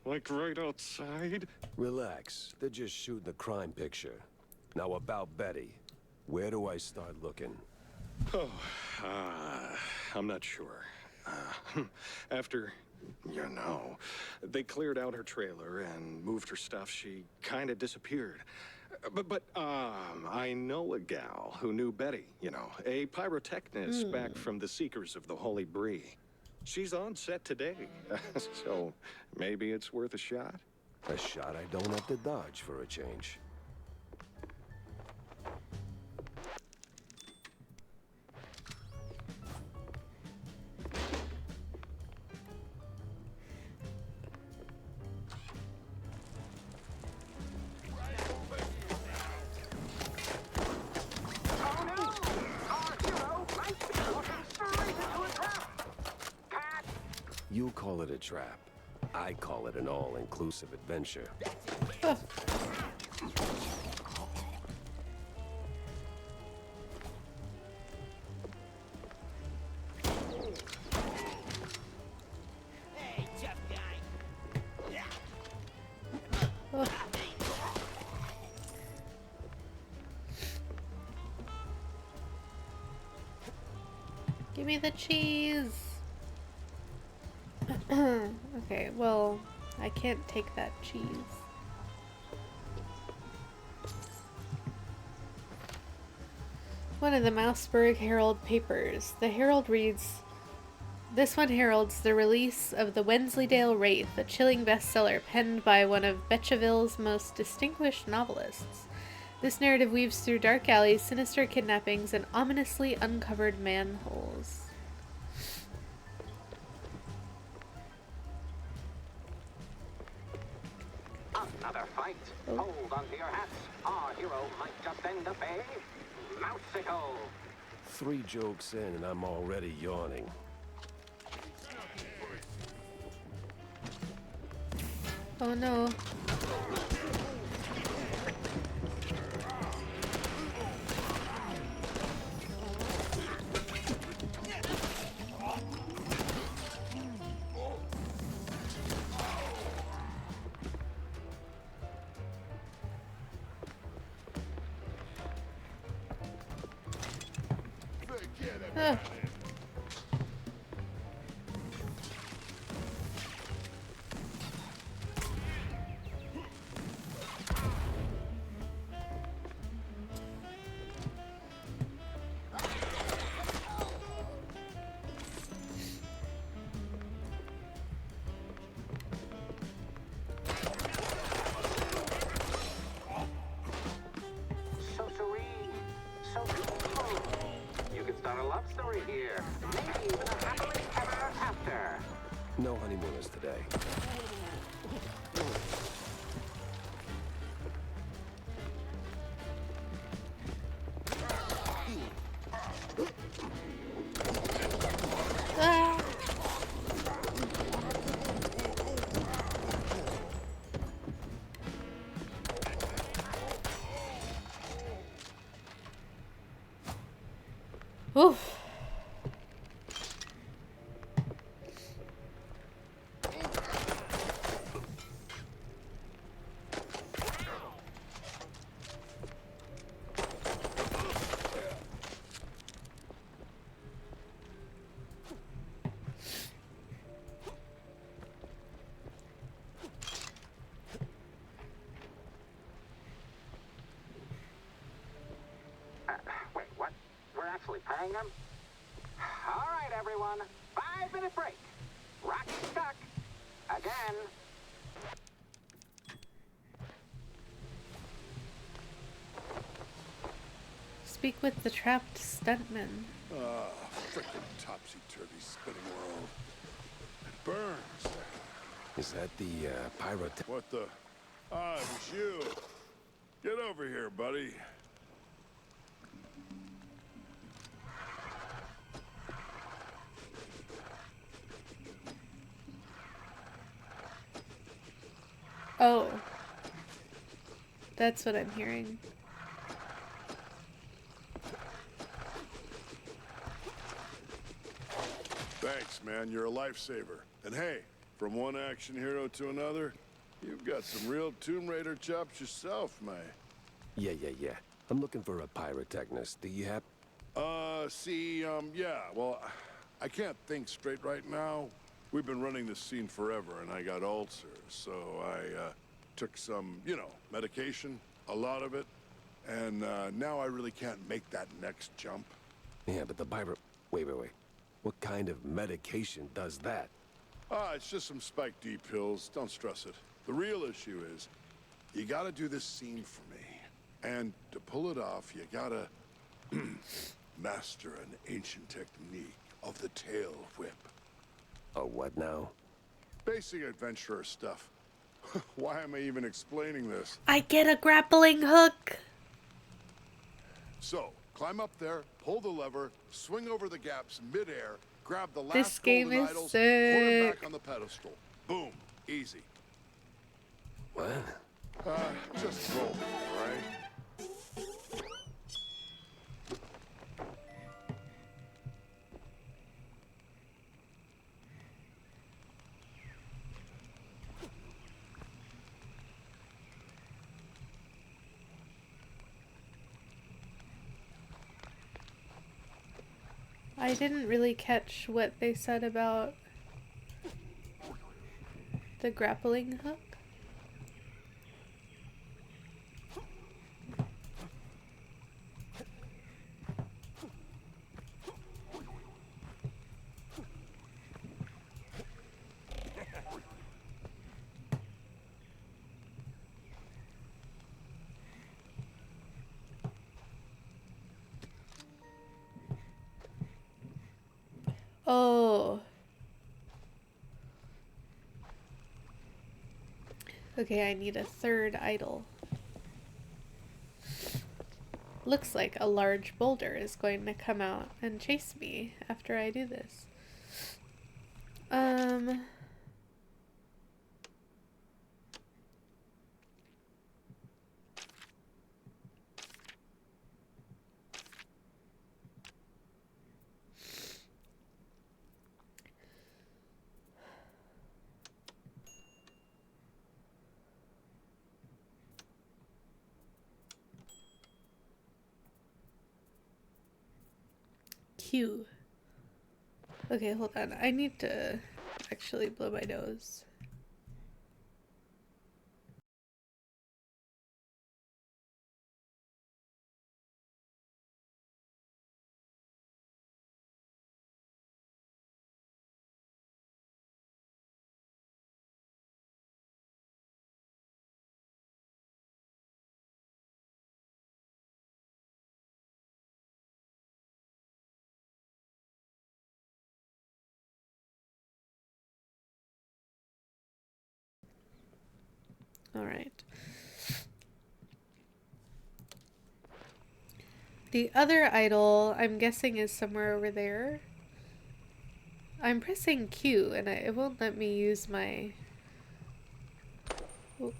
Speaker 10: Like right outside?
Speaker 5: Relax. They're just shooting a crime picture. Now about Betty. Where do I start looking?
Speaker 10: Oh, I'm not sure. After, you know, they cleared out her trailer and moved her stuff, she kind of disappeared. But I know a gal who knew Betty, you know, a pyrotechnist back from the Seekers of the Holy Bree. She's on set today, so maybe it's worth a shot.
Speaker 5: A shot I don't have to dodge for a change. it a trap. I call it an all-inclusive adventure.
Speaker 1: Give me the cheese. Okay, well, I can't take that cheese. One of the Mouseburg Herald papers. The Herald reads, "This one heralds the release of the Wensleydale Wraith, a chilling bestseller penned by one of Betcheville's most distinguished novelists. This narrative weaves through dark alleys, sinister kidnappings, and ominously uncovered manholes."
Speaker 6: Another fight. Hold onto your hats. Our hero might just end up a mouseicle.
Speaker 5: 3 jokes in and I'm already yawning.
Speaker 1: Oh no. Ugh.
Speaker 6: So serene, so beautiful. You could start a love story here. Maybe even a happily ever after.
Speaker 5: No honeymooners today.
Speaker 1: Ah. Oof.
Speaker 6: Wait, what? We're actually paying them? All right, everyone. 5-minute break. Rocky stuck. Again.
Speaker 1: Speak with the trapped stuntman.
Speaker 11: Frickin' topsy-turvy spinning world. It burns.
Speaker 5: Is that the pyrotech?
Speaker 11: What the? Ah, it was you. Get over here, buddy.
Speaker 1: Oh. That's what I'm hearing.
Speaker 11: Thanks, man. You're a lifesaver. And hey, from one action hero to another, you've got some real Tomb Raider chops yourself, man.
Speaker 5: Yeah. I'm looking for a pyrotechnist. Do you have...
Speaker 11: Yeah, well, I can't think straight right now. We've been running this scene forever, and I got ulcers, so I, took some, medication, a lot of it, and, now I really can't make that next jump.
Speaker 5: Yeah, but the pyro... Wait. What kind of medication does that?
Speaker 11: It's just some Spike D pills. Don't stress it. The real issue is, you gotta do this scene for me. And to pull it off, you gotta master an ancient technique of the tail whip.
Speaker 5: Oh, what now?
Speaker 11: Basic adventurer stuff. Why am I even explaining this?
Speaker 1: I get a grappling hook.
Speaker 11: So, climb up there, pull the lever, swing over the gaps midair, Grab the last
Speaker 1: This game
Speaker 11: golden
Speaker 1: is
Speaker 11: idols, put it
Speaker 1: sick.
Speaker 11: back on the pedestal. Boom. Easy.
Speaker 5: What?
Speaker 11: Just roll, right?
Speaker 1: I didn't really catch what they said about the grappling hook. Oh. Okay, I need a third idol. Looks like a large boulder is going to come out and chase me after I do this. Q. Okay, hold on. I need to actually blow my nose. All right. The other idol, I'm guessing, is somewhere over there. I'm pressing Q and it won't let me use my... Oh.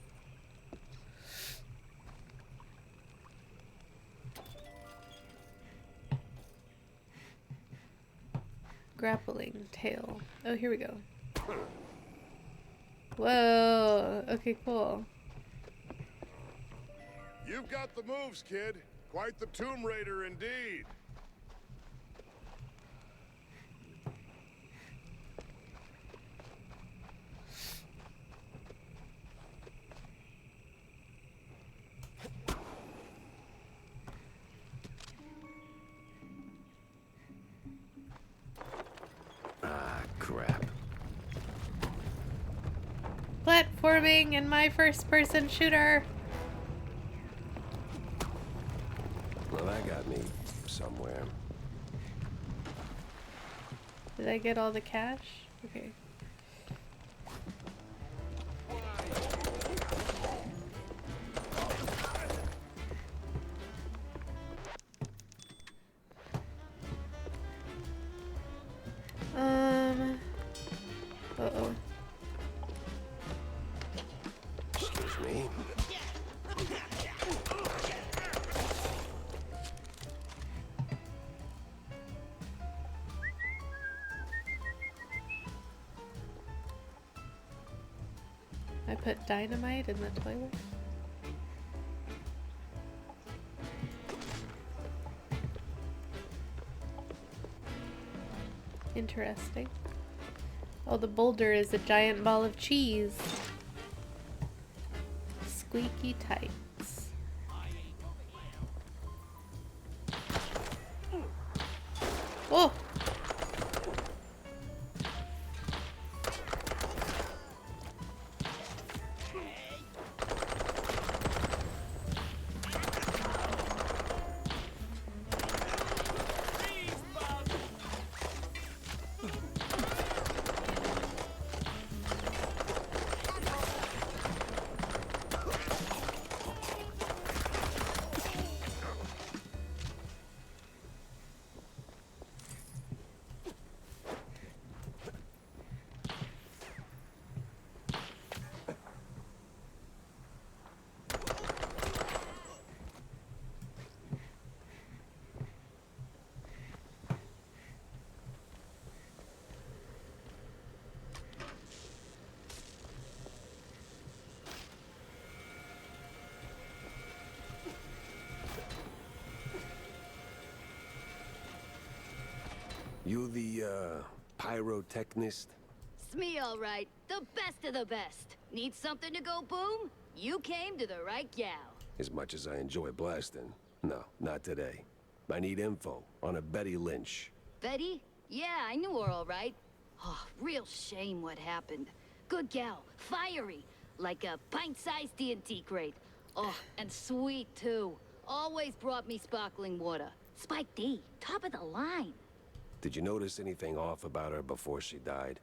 Speaker 1: Grappling tail. Oh, here we go. Whoa. Okay, cool.
Speaker 11: You've got the moves, kid. Quite the Tomb Raider indeed.
Speaker 5: Ah, crap.
Speaker 1: Platforming in my first-person shooter.
Speaker 5: Well, that got me somewhere.
Speaker 1: Did I get all the cash? Okay. Uh-oh.
Speaker 5: Excuse me.
Speaker 1: I put dynamite in the toilet. Interesting. Oh, the boulder is a giant ball of cheese. Squeaky tights. Oh!
Speaker 5: You the, pyrotechnist?
Speaker 8: It's me, all right. The best of the best. Need something to go boom? You came to the right gal.
Speaker 5: As much as I enjoy blasting. No, not today. I need info on a Betty Lynch.
Speaker 8: Betty? Yeah, I knew her all right. Oh, real shame what happened. Good gal, fiery, like a pint-sized TNT crate. Oh, and sweet, too. Always brought me sparkling water. Spike D, top of the line.
Speaker 5: Did you notice anything off about her before she died?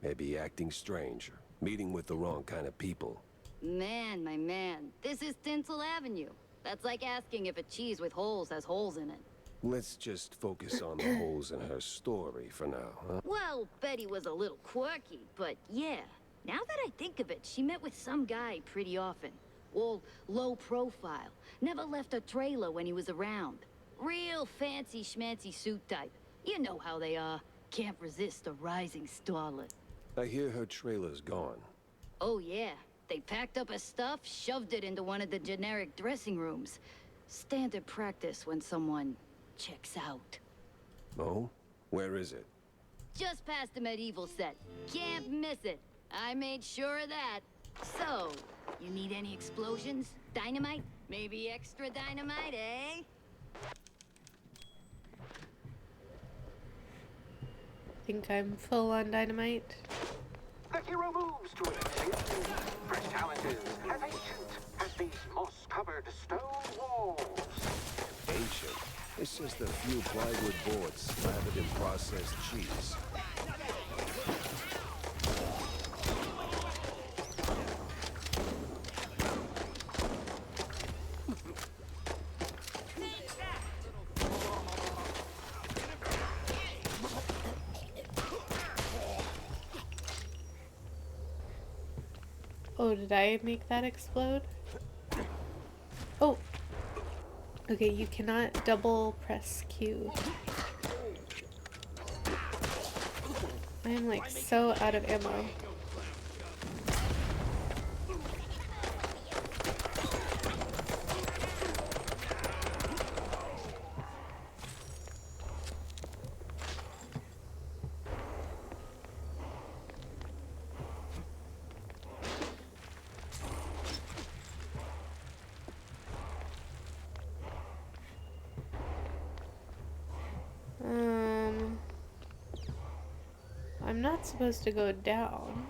Speaker 5: Maybe acting strange, or meeting with the wrong kind of people.
Speaker 8: Man, my man, this is Tinsel Avenue. That's like asking if a cheese with holes has holes in it.
Speaker 5: Let's just focus on the holes in her story for now, huh?
Speaker 8: Well, Betty was a little quirky, but yeah. Now that I think of it, she met with some guy pretty often. All low profile. Never left a trailer when he was around. Real fancy schmancy suit type. You know how they are. Can't resist a rising starlet.
Speaker 5: I hear her trailer's gone.
Speaker 8: Oh yeah. They packed up her stuff, shoved it into one of the generic dressing rooms. Standard practice when someone checks out.
Speaker 5: Oh? Where is it?
Speaker 8: Just past the medieval set. Can't miss it. I made sure of that. So, you need any explosions? Dynamite? Maybe extra dynamite, eh?
Speaker 1: Think I'm full on dynamite.
Speaker 6: The hero moves to an exceedingly fresh challenges as ancient as these moss-covered stone walls.
Speaker 5: Ancient? It's just a few plywood boards slathered in processed cheese.
Speaker 1: Oh, did I make that explode? Oh! Okay, you cannot double press Q. I am like so out of ammo. I'm not supposed to go down.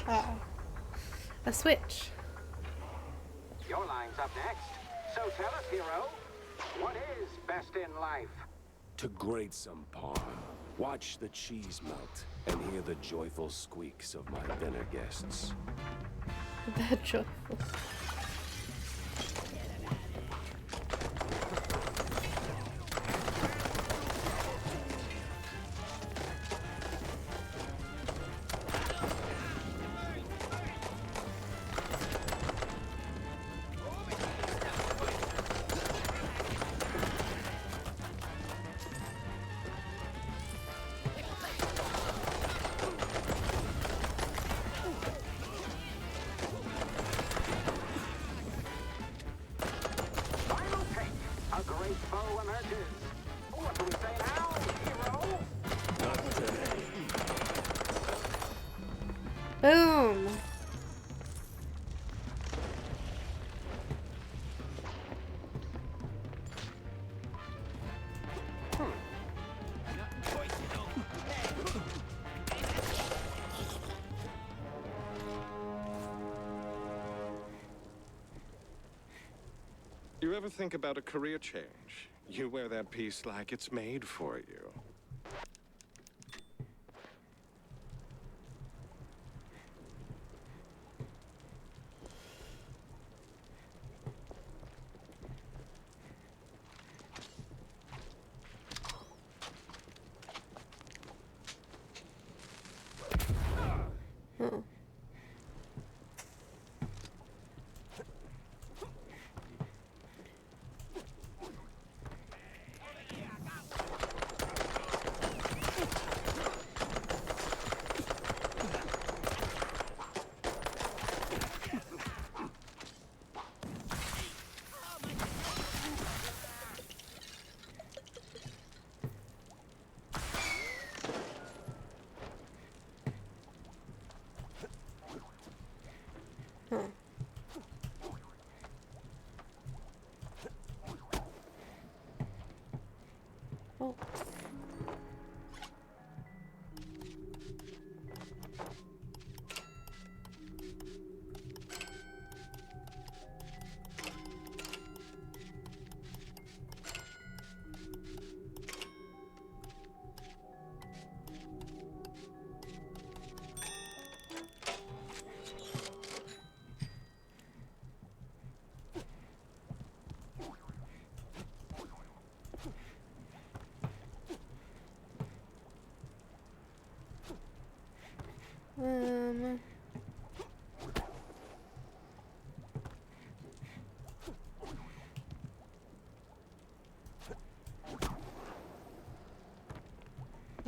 Speaker 1: Ah. A switch.
Speaker 6: Your line's up next. So tell us, hero, what is best in life?
Speaker 5: To grate some parm, watch the cheese melt, and hear the joyful squeaks of my dinner guests.
Speaker 1: That joyful. Boom!
Speaker 10: You ever think about a career change? You wear that piece like it's made for you.
Speaker 1: Oh. Oh.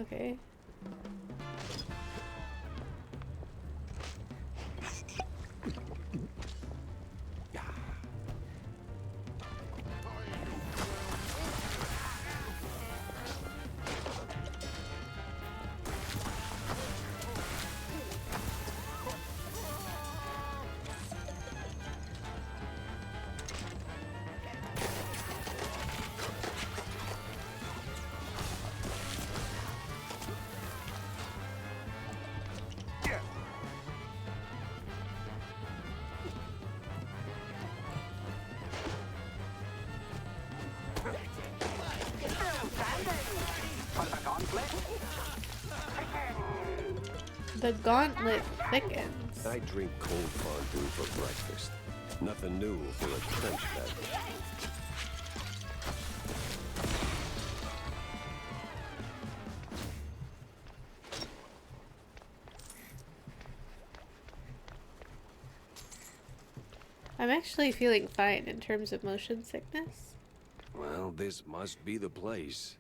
Speaker 1: Okay. The gauntlet thickens.
Speaker 5: I drink cold fondue for breakfast. Nothing new for a trench bed.
Speaker 1: I'm actually feeling fine in terms of motion sickness.
Speaker 5: Well, this must be the place.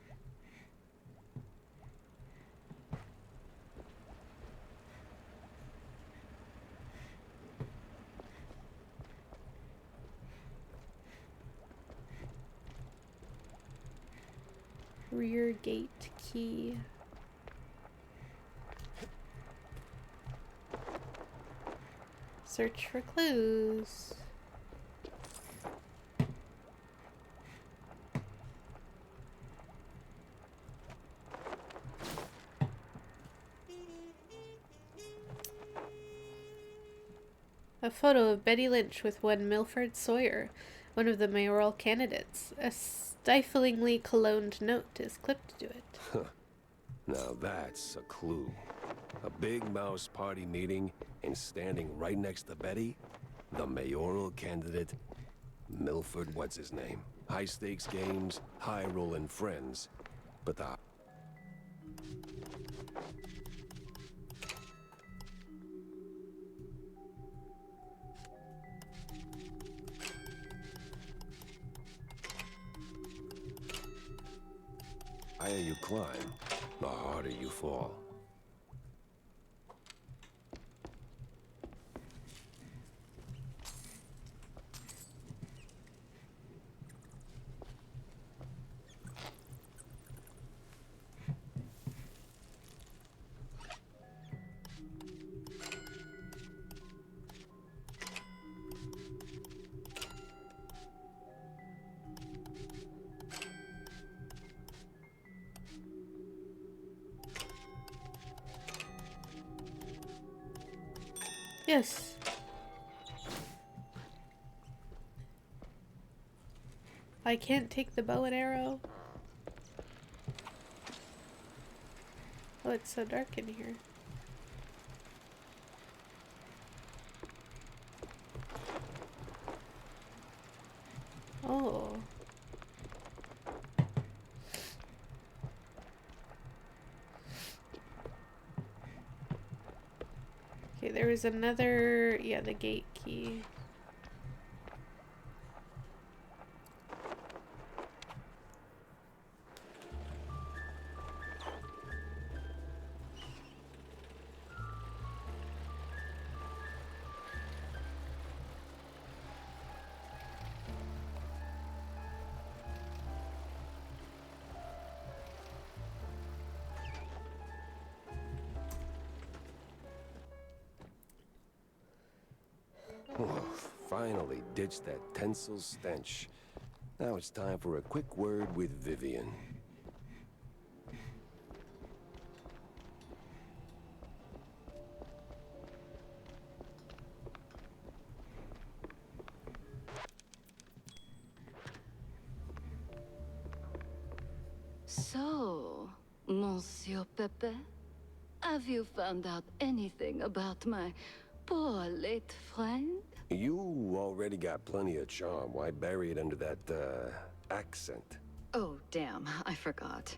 Speaker 1: Rear gate key. Search for clues. A photo of Betty Lynch with one Milford Sawyer, one of the mayoral candidates. A stiflingly cologned note is clipped to it.
Speaker 5: Now that's a clue. A big mouse party meeting, and standing right next to Betty, the mayoral candidate, Milford, what's his name? High stakes games, high rolling friends. But the higher you climb, the harder you fall.
Speaker 1: Yes. I can't take the bow and arrow. Oh, it's so dark in here. Oh. Okay, there was another, yeah, the gate key.
Speaker 5: Oh, finally ditched that tensile stench. Now it's time for a quick word with Vivian.
Speaker 4: So, Monsieur Pepe, have you found out anything about my poor late friend?
Speaker 5: You already got plenty of charm. Why bury it under that, accent?
Speaker 4: Oh, damn, I forgot.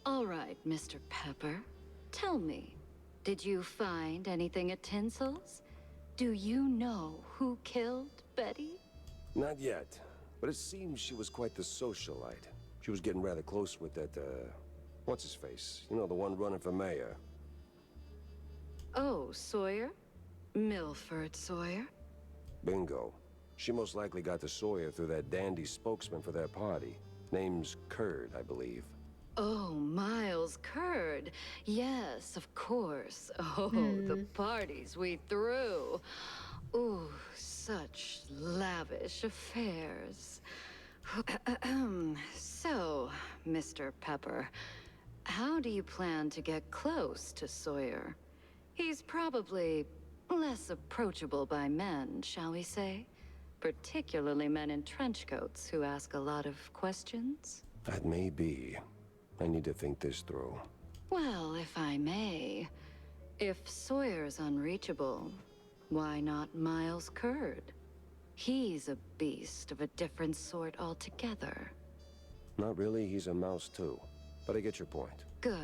Speaker 4: All right, Mr. Pepper. Tell me, did you find anything at Tinsel's? Do you know who killed Betty?
Speaker 5: Not yet, but it seems she was quite the socialite. She was getting rather close with that, what's-his-face? You know, the one running for mayor.
Speaker 4: Oh, Sawyer? Milford Sawyer?
Speaker 5: Bingo. She most likely got to Sawyer through that dandy spokesman for their party. Name's Curd, I believe.
Speaker 4: Oh, Miles Curd. Yes, of course. Oh, the parties we threw. Ooh, such lavish affairs. So, Mr. Pepper, how do you plan to get close to Sawyer? He's probably less approachable by men, shall we say? Particularly men in trench coats who ask a lot of questions.
Speaker 5: That may be. I need to think this through.
Speaker 4: Well, if I may, if Sawyer's unreachable, why not Miles Curd? He's a beast of a different sort altogether.
Speaker 5: Not really, he's a mouse too. But I get your point.
Speaker 4: Good.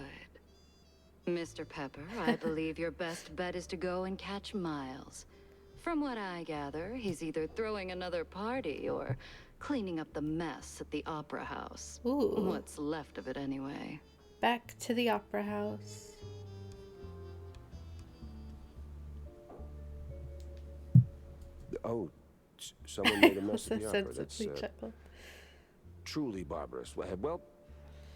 Speaker 4: Mr. Pepper, I believe your best bet is to go and catch Miles. From what I gather, he's either throwing another party or cleaning up the mess at the Opera House.
Speaker 1: Ooh.
Speaker 4: What's left of it, anyway.
Speaker 1: Back to the Opera House.
Speaker 5: Oh, someone made a mess of the opera. That's
Speaker 1: chuckle.
Speaker 5: truly barbarous. Well,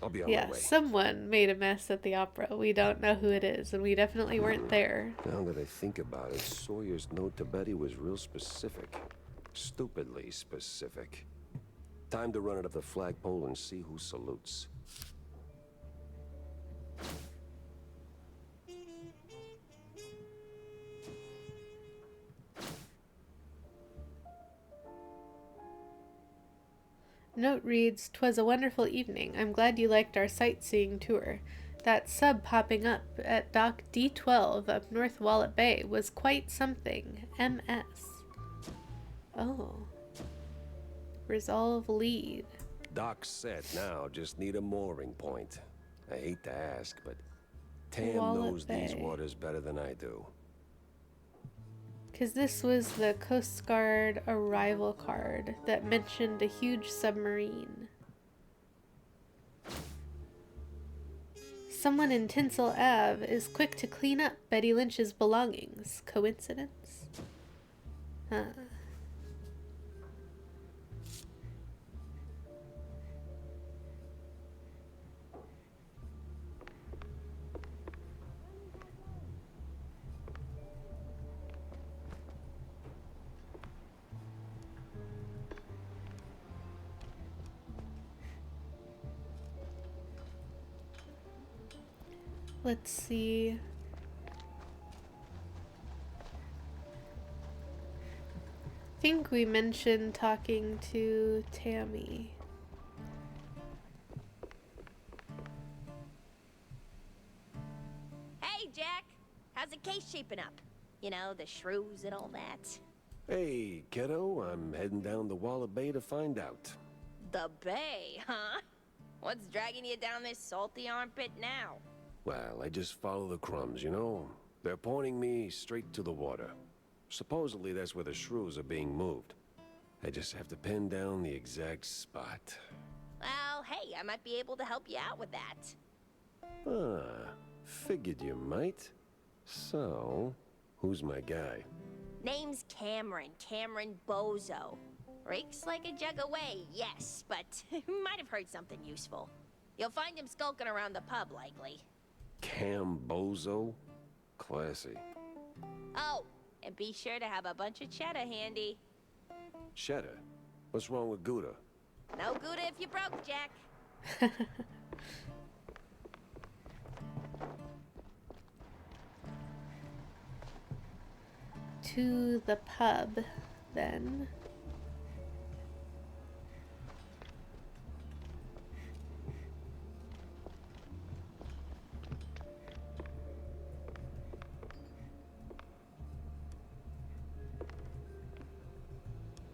Speaker 5: I'll be on
Speaker 1: Yeah,
Speaker 5: my way.
Speaker 1: someone made a mess at the opera. We don't know who it is, and we definitely weren't there.
Speaker 5: Now that I think about it, Sawyer's note to Betty was real specific. Stupidly specific. Time to run it up the flagpole and see who salutes.
Speaker 1: Note reads, "'Twas a wonderful evening. I'm glad you liked our sightseeing tour. That sub popping up at Dock D12 up North Wallet Bay was quite something. MS." Oh. Resolve lead.
Speaker 5: Dock's set now, just need a mooring point. I hate to ask, but Tam
Speaker 1: Wallet
Speaker 5: knows these
Speaker 1: Bay.
Speaker 5: waters better than I do.
Speaker 1: Because this was the Coast Guard arrival card that mentioned a huge submarine. Someone in Tinsel Ave is quick to clean up Betty Lynch's belongings. Coincidence? Huh. Let's see. I think we mentioned talking to Tammy.
Speaker 12: Hey, Jack. How's the case shaping up? You know, the shrews and all that.
Speaker 5: Hey, kiddo, I'm heading down to Wallet Bay to find out.
Speaker 12: The bay, huh? What's dragging you down this salty armpit now?
Speaker 5: Well, I just follow the crumbs, you know? They're pointing me straight to the water. Supposedly that's where the shrews are being moved. I just have to pin down the exact spot.
Speaker 12: Well, hey, I might be able to help you out with that.
Speaker 5: Ah, figured you might. So, who's my guy?
Speaker 12: Name's Cameron Bozo. Rakes like a jug away, yes, but might have heard something useful. You'll find him skulking around the pub, likely.
Speaker 5: Cambozo? Classy.
Speaker 12: Oh, and be sure to have a bunch of cheddar handy.
Speaker 5: Cheddar? What's wrong with Gouda?
Speaker 12: No Gouda if you broke, Jack.
Speaker 1: To the pub, then.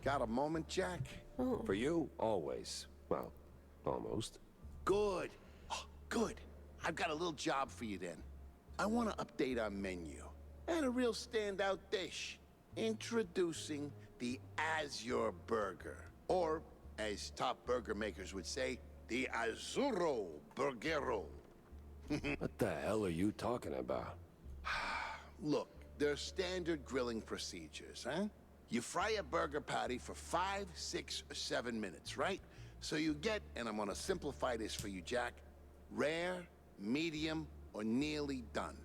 Speaker 11: Got a moment, Jack?
Speaker 1: Oh.
Speaker 5: For you, always. Well, almost.
Speaker 11: Good. Oh, good. I've got a little job for you then. I want to update our menu. And a real standout dish. Introducing the Azure Burger. Or, as top burger makers would say, the Azzurro Burgero.
Speaker 5: What the hell are you talking about?
Speaker 11: Look, there are standard grilling procedures, huh? You fry a burger patty for 5, 6, or 7 minutes, right? So you get, and I'm gonna simplify this for you, Jack, rare, medium, or nearly done.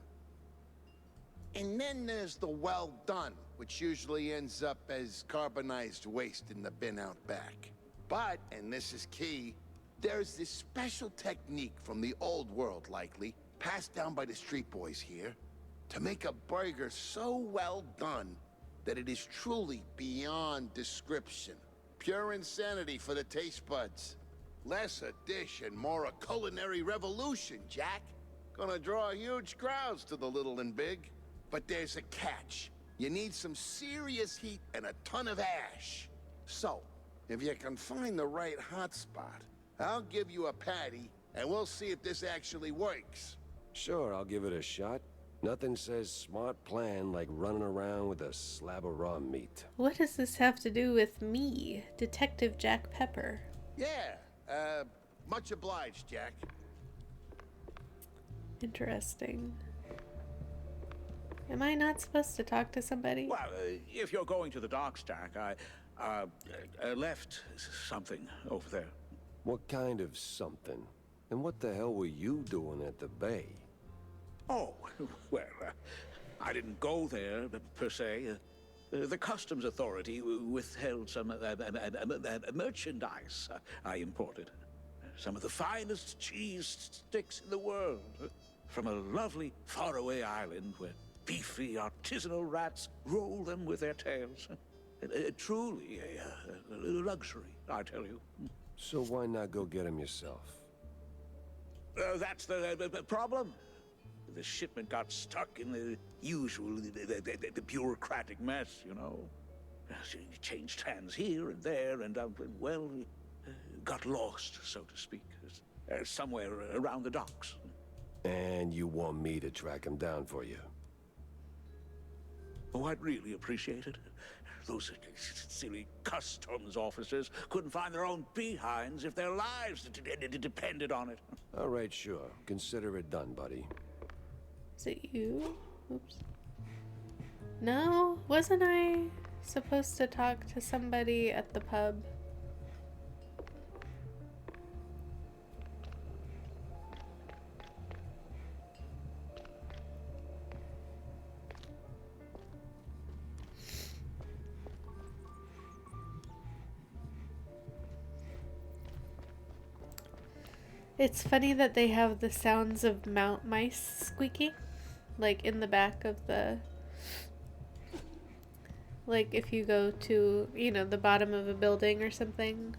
Speaker 11: And then there's the well done, which usually ends up as carbonized waste in the bin out back. But, and this is key, there's this special technique from the old world, likely, passed down by the street boys here, to make a burger so well done that it is truly beyond description. Pure insanity for the taste buds. Less a dish and more a culinary revolution, Jack. Gonna draw huge crowds to the little and big. But there's a catch. You need some serious heat and a ton of ash. So, if you can find the right hotspot, I'll give you a patty, and we'll see if this actually works.
Speaker 5: Sure, I'll give it a shot. Nothing says smart plan like running around with a slab of raw meat.
Speaker 1: What does this have to do with me, Detective Jack Pepper?
Speaker 11: Yeah, much obliged, Jack.
Speaker 1: Interesting. Am I not supposed to talk to somebody?
Speaker 13: Well, if you're going to the docks, Jack, I left something over there.
Speaker 5: What kind of something? And what the hell were you doing at the bay?
Speaker 13: Oh, well, I didn't go there, per se. The customs authority withheld some merchandise I imported. Some of the finest cheese sticks in the world. From a lovely faraway island where beefy artisanal rats roll them with their tails. Truly a luxury, I tell you.
Speaker 5: So why not go get them yourself?
Speaker 13: That's the problem. The shipment got stuck in the usual, the bureaucratic mess, you know. It changed hands here and there, and well, got lost, so to speak, somewhere around the docks.
Speaker 5: And you want me to track him down for you?
Speaker 13: Oh, I'd really appreciate it. Those silly customs officers couldn't find their own behinds if their lives depended on it.
Speaker 5: All right, sure. Consider it done, buddy.
Speaker 1: Is it you? Oops. No, wasn't I supposed to talk to somebody at the pub? It's funny that they have the sounds of mice squeaking, like in the back of the, like if you go to, you know, the bottom of a building or something.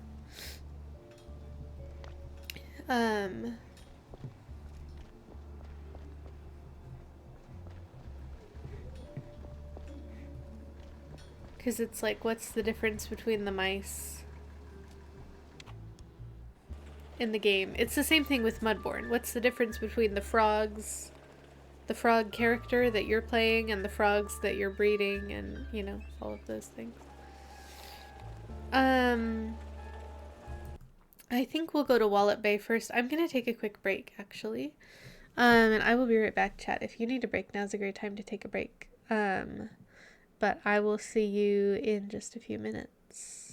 Speaker 1: Because it's like, what's the difference between the mice in the game? It's the same thing with Mudbourne. What's the difference between the frogs, the frog character that you're playing, and the frogs that you're breeding, and, you know, all of those things. I think we'll go to Wallet Bay first. I'm gonna take a quick break, actually. And I will be right back, chat. If you need a break, now's a great time to take a break. But I will see you in just a few minutes.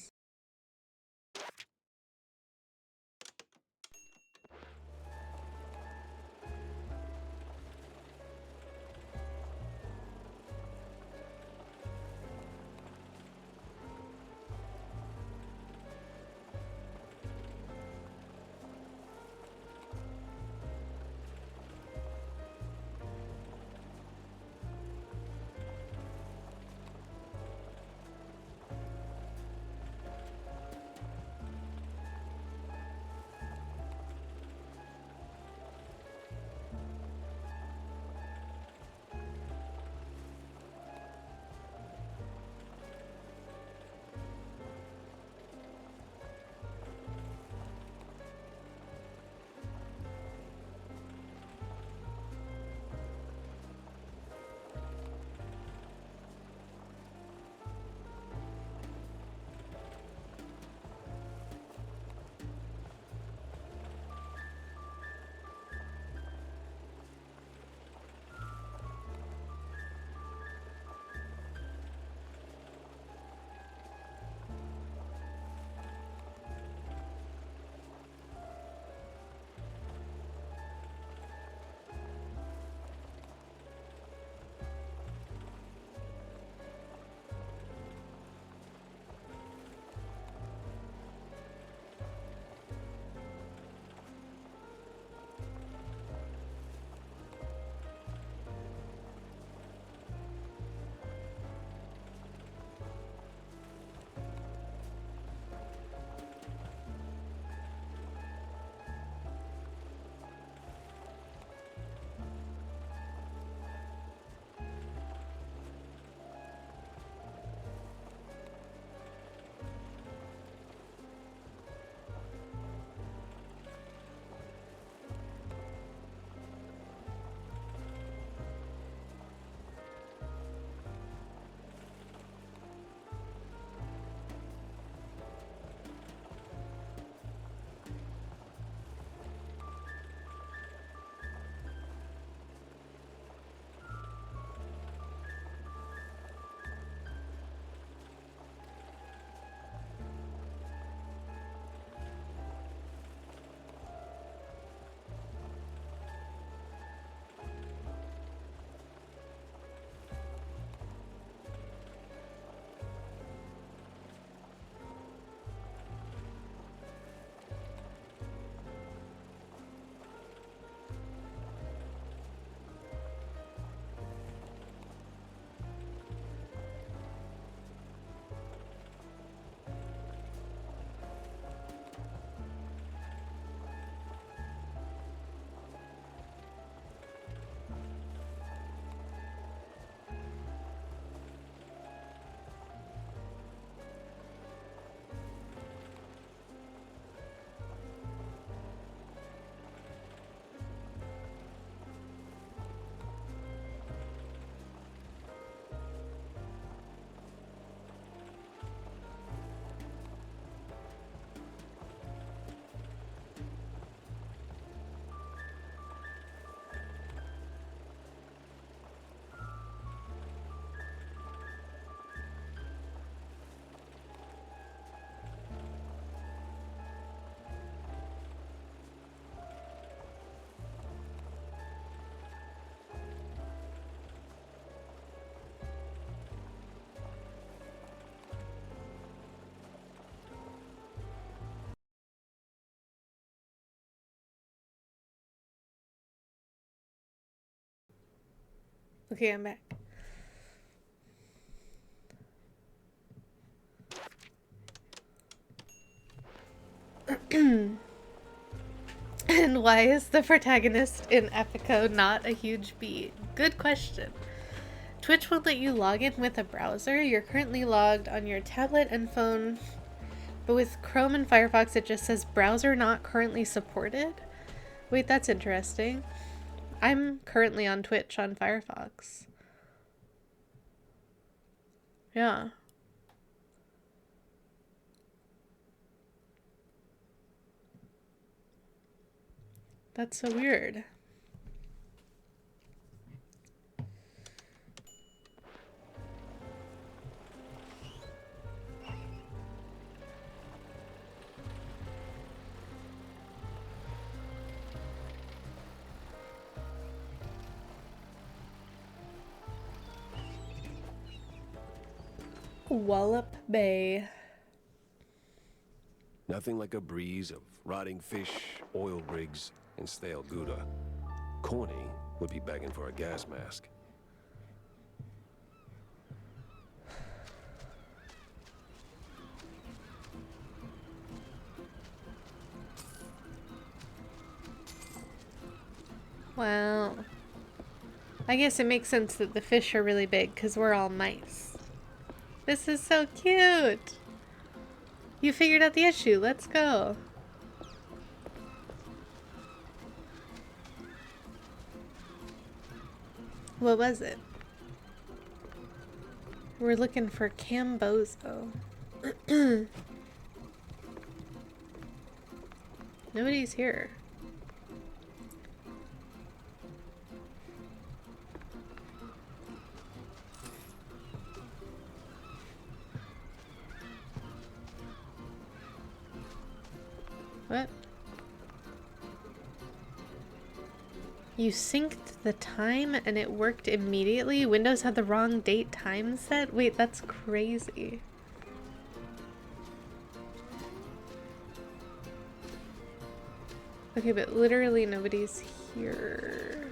Speaker 1: Okay, I'm back. And why is the protagonist in Epico not a huge beat? Good question. Twitch won't let you log in with a browser. You're currently logged on your tablet and phone, but with Chrome and Firefox it just says browser not currently supported. Wait, that's interesting. I'm currently on Twitch on Firefox. Yeah. That's so weird. Wallop Bay.
Speaker 5: Nothing like a breeze of rotting fish, oil rigs, and stale Gouda. Corny would be begging for a gas mask.
Speaker 1: Well, I guess it makes sense that the fish are really big because we're all mice. This is so cute! You figured out the issue, let's go! What was it? We're looking for Cambozo. Nobody's here. What? You synced the time and it worked immediately? Windows had the wrong date time set? Wait, that's crazy. Okay, but literally nobody's here.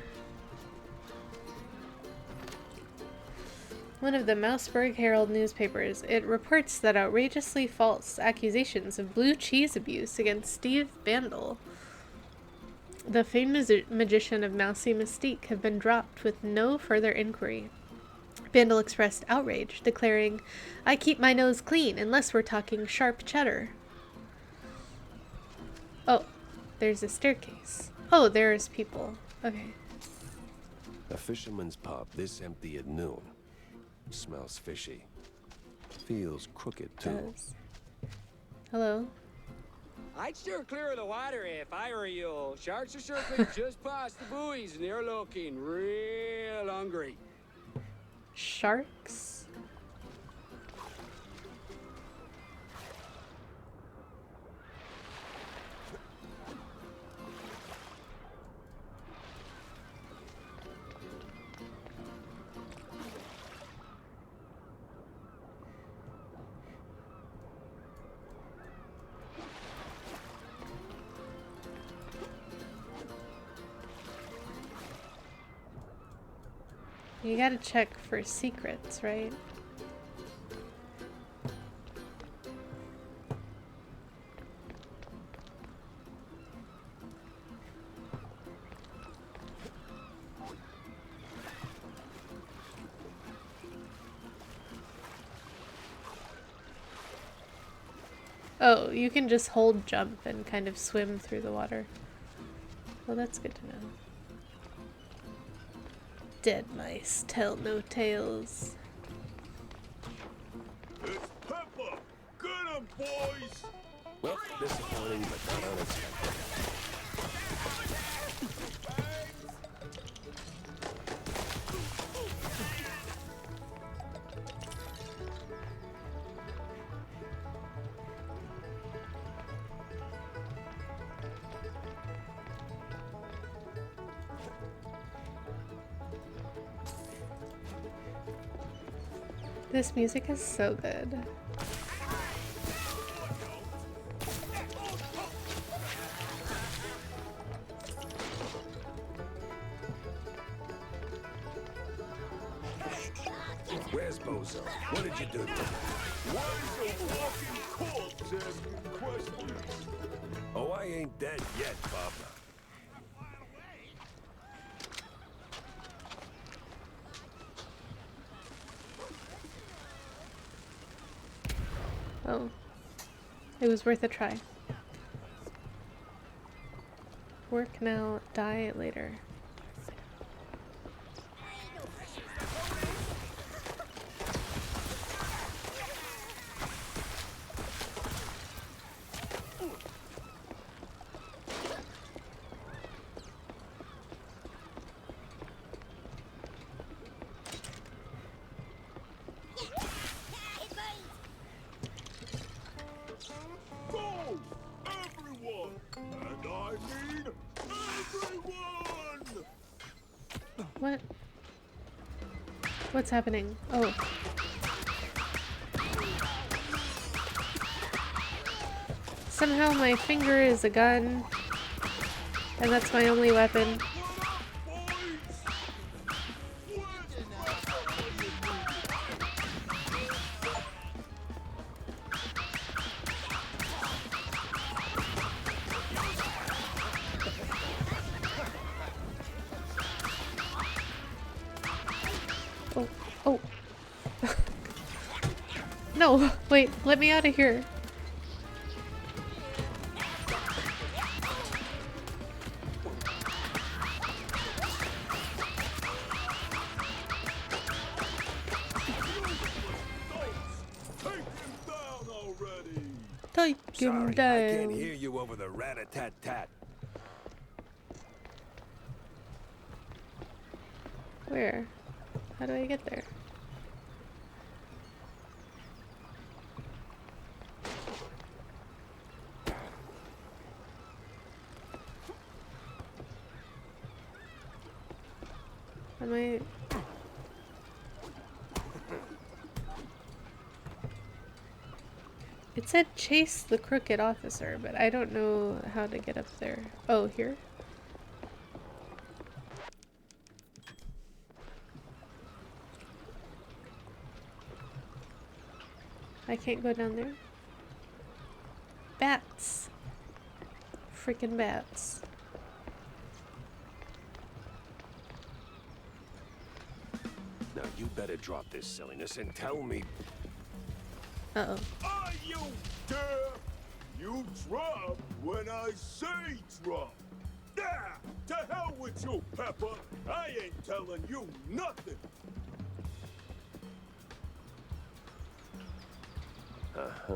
Speaker 1: One of the Mouseburg Herald newspapers, it reports that outrageously false accusations of blue cheese abuse against Steve Bandel, the famed magician of mousy mystique, have been dropped with no further inquiry. Bandel expressed outrage, declaring, "I keep my nose clean unless we're talking sharp cheddar." Oh, there's a staircase. Oh, there's people. Okay.
Speaker 5: A fisherman's pub this empty at noon. Smells fishy. Feels crooked, too.
Speaker 1: Hello?
Speaker 14: I'd steer clear of the water if I were you. Sharks are circling just past the buoys and they're looking real hungry.
Speaker 1: Sharks? You gotta check for secrets, right? Oh, you can just hold jump and kind of swim through the water. Well, that's good to know. Dead mice tell no tales.
Speaker 11: It's Pepper! Get him, boys!
Speaker 5: Well, disappointing, but not unexpected.
Speaker 1: This music is so good.
Speaker 5: Where's Bozo? What did you do to him?
Speaker 11: Why is a walking corpse asking questions?
Speaker 5: Oh, I ain't dead yet, Bob.
Speaker 1: Oh. It was worth a try. Work now, die later.
Speaker 11: Go! Everyone! And I mean everyone!
Speaker 1: What? What's happening? Oh. Somehow my finger is a gun, and that's my only weapon. Oh, oh. No, wait, let me out of here. Take him
Speaker 5: Sorry,
Speaker 1: down.
Speaker 5: I can't hear you over the rat-a-tat-tat.
Speaker 1: Where? How do I get there? Am I... It said chase the crooked officer, but I don't know how to get up there. Oh, here? I can't go down there. Bats. Freaking bats.
Speaker 5: Now you better drop this silliness and tell me.
Speaker 1: Uh-oh.
Speaker 11: Are you deaf? You drop when I say drop. Yeah, to hell with you, Pepper. I ain't telling you nothing.
Speaker 5: Uh-huh.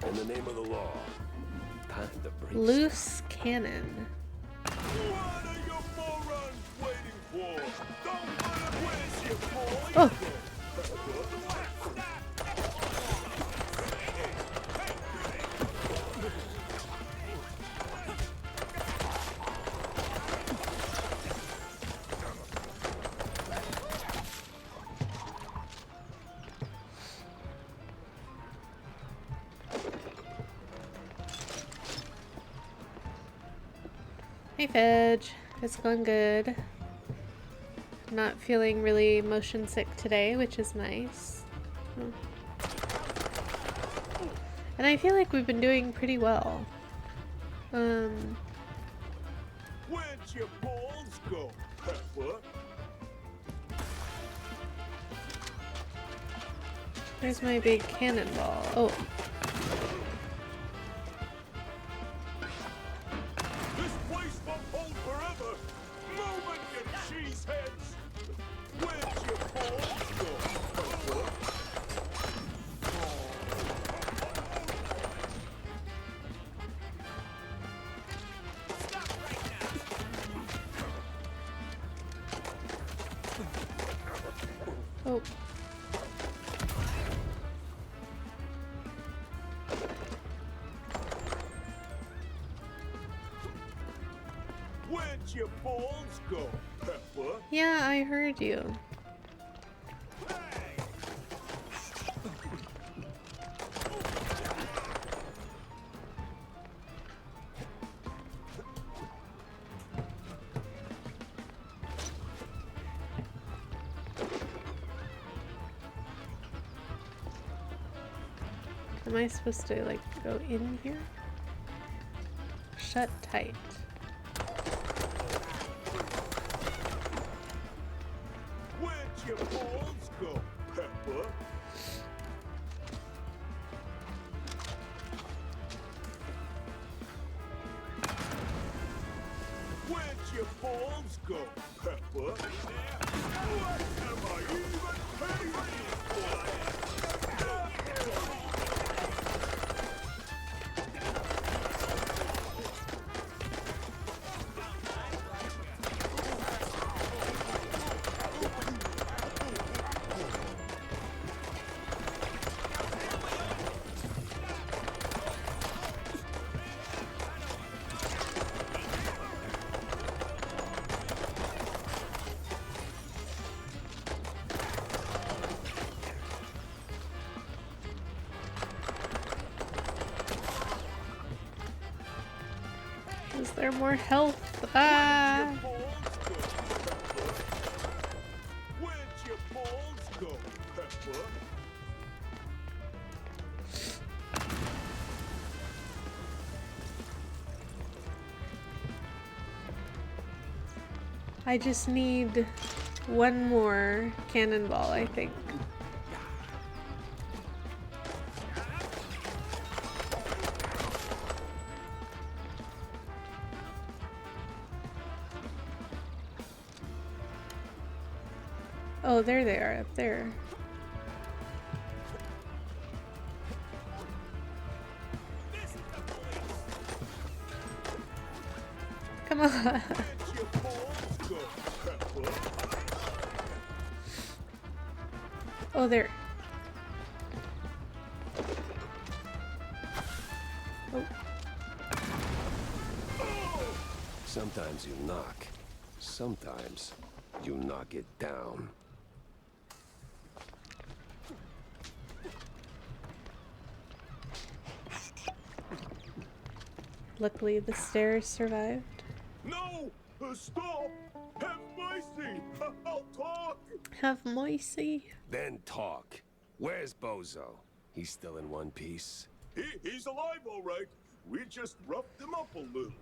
Speaker 5: In the name of the law, time to break.
Speaker 1: Loose cannon.
Speaker 11: What are you morons waiting for? Don't let it whiz you, boy.
Speaker 1: Oh. Hey Fedge, it's going good. Not feeling really motion sick today, which is nice. And I feel like we've been doing pretty well.
Speaker 11: Where'd your balls go, Pepper?
Speaker 1: Where's my big cannonball? Oh.
Speaker 11: This place won't hold forever. Move it, you cheeseheads. Where'd your balls go, Pepper?
Speaker 1: Oh.
Speaker 11: Where'd your balls go, Pepper?
Speaker 1: Yeah, I heard you. Am I supposed to, like, go in here? Shut tight.
Speaker 15: Where'd your balls go, Pepper? Where'd your balls go, Pepper? What am I even paying for?
Speaker 1: Is there more health? Ah!
Speaker 15: Where'd your balls go, Pepper?
Speaker 1: I just need one more cannonball, I think. Oh, there they are, up there. Come on. Oh, there. Oh.
Speaker 5: Sometimes you knock. Sometimes you knock it down.
Speaker 1: Luckily, the stairs survived.
Speaker 15: No! Stop! Have mercy! I'll talk!
Speaker 1: Have mercy.
Speaker 5: Then talk. Where's Bozo? He's still in one piece.
Speaker 15: He's alive, all right. We just roughed him up a little.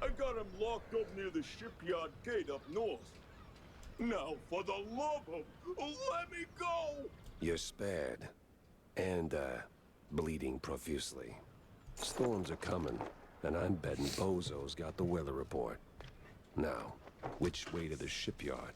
Speaker 15: I got him locked up near the shipyard gate up north. Now, for the love of... let me go!
Speaker 5: You're spared. And, bleeding profusely. Storms are coming, and I'm betting Bozo's got the weather report. Now, which way to the shipyard?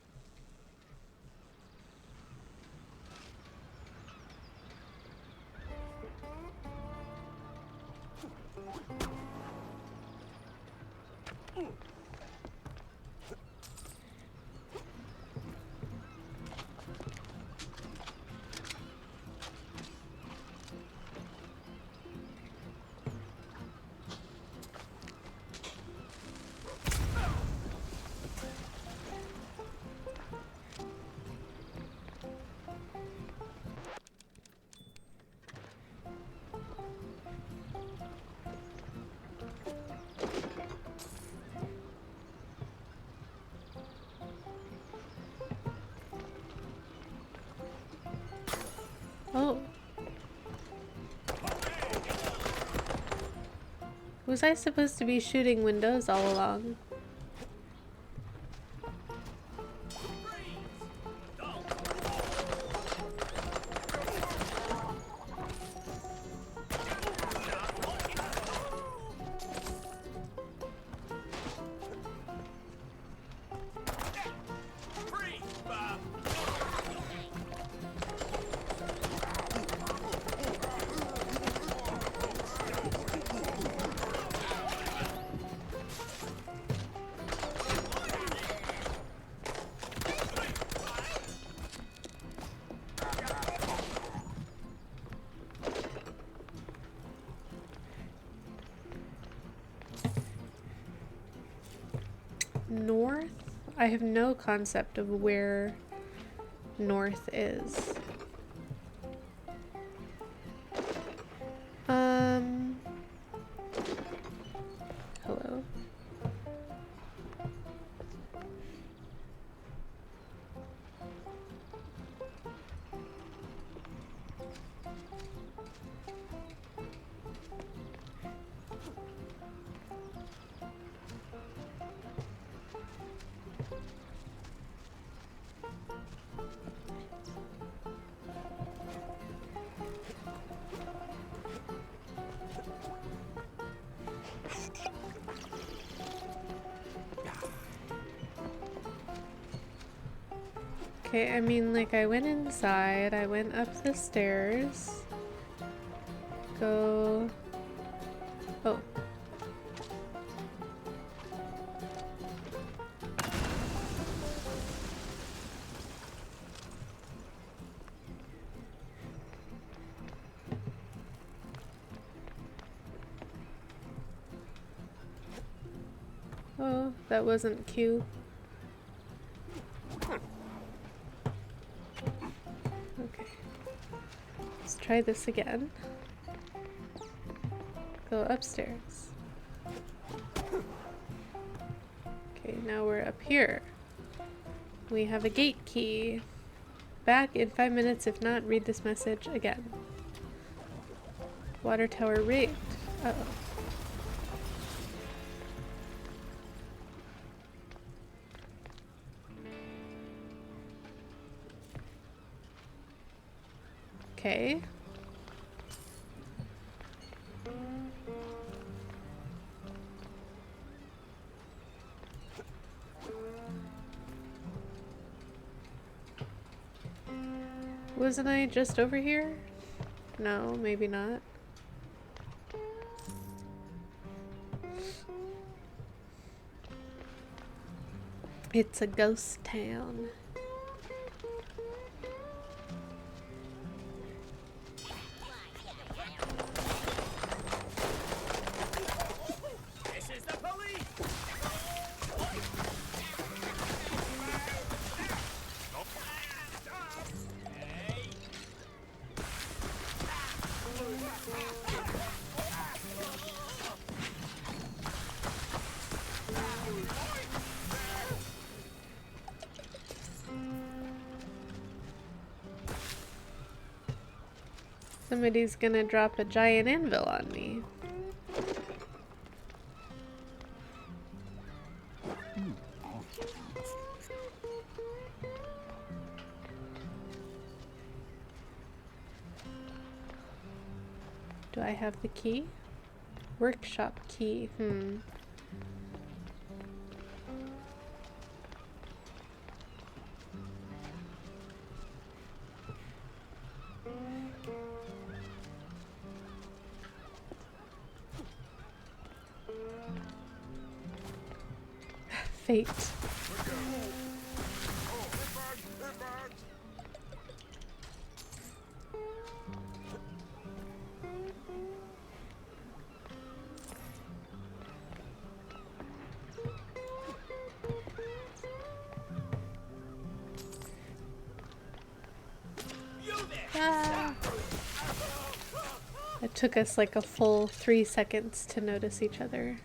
Speaker 1: Oh. Was I supposed to be shooting windows all along? North? I have no concept of where north is. Hello? Okay, I mean, like, I went inside, I went up the stairs. Go... Oh. Oh, that wasn't Q. Okay. Let's try this again. Go upstairs. Okay, now we're up here. We have a gate key. Back in 5 minutes, if not, read this message again. Water tower rigged. Uh-oh. Okay. Wasn't I just over here? No, maybe not. It's a ghost town. Somebody's gonna drop a giant anvil on me. Do I have the key? Workshop key. Fate. Ah. It took us like a full 3 seconds to notice each other.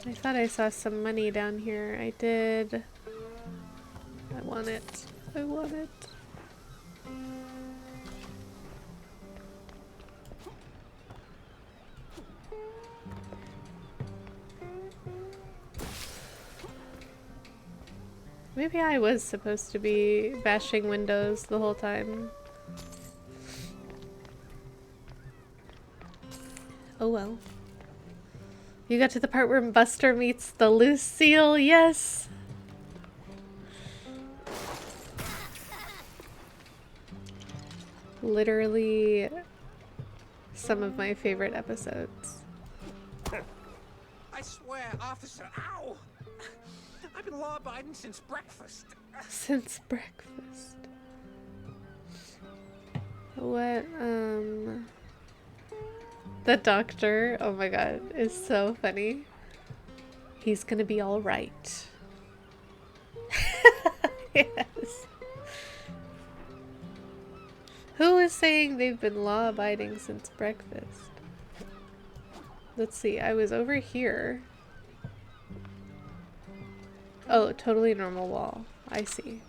Speaker 1: I thought I saw some money down here. I did. I want it. I want it. Maybe I was supposed to be bashing windows the whole time. Oh well. You got to the part where Buster meets the loose seal? Yes! Literally some of my favorite episodes.
Speaker 16: I swear, officer, ow! I've been law-abiding since breakfast.
Speaker 1: Since breakfast. What, the doctor, oh my god, is so funny. He's gonna be alright. Yes. Who is saying they've been law-abiding since breakfast? Let's see, I was over here. Oh, totally normal wall. I see.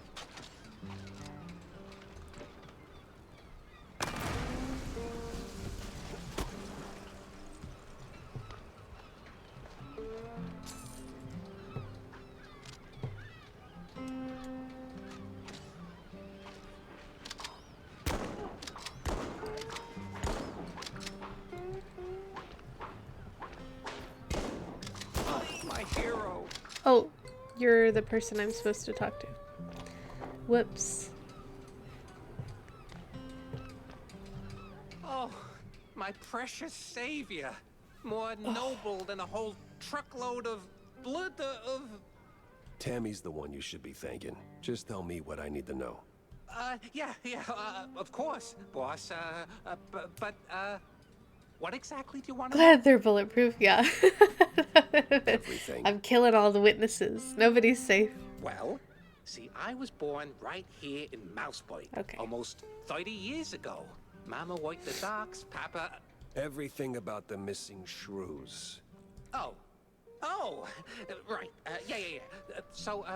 Speaker 1: You're the person I'm supposed to talk to. Whoops.
Speaker 16: Oh, my precious savior. More noble than a whole truckload of blood of...
Speaker 5: Tammy's the one you should be thanking. Just tell me what I need to know.
Speaker 16: Yeah, of course, boss. But, what exactly do you want to know?
Speaker 1: Glad they're bulletproof, yeah.
Speaker 5: Everything.
Speaker 1: I'm killing all the witnesses. Nobody's safe.
Speaker 16: Well, see, I was born right here in Mousepoint.
Speaker 1: Okay.
Speaker 16: Almost 30 years ago. Mama worked the docks, Papa...
Speaker 5: Everything about the missing shrews.
Speaker 16: Oh, right. Yeah. So,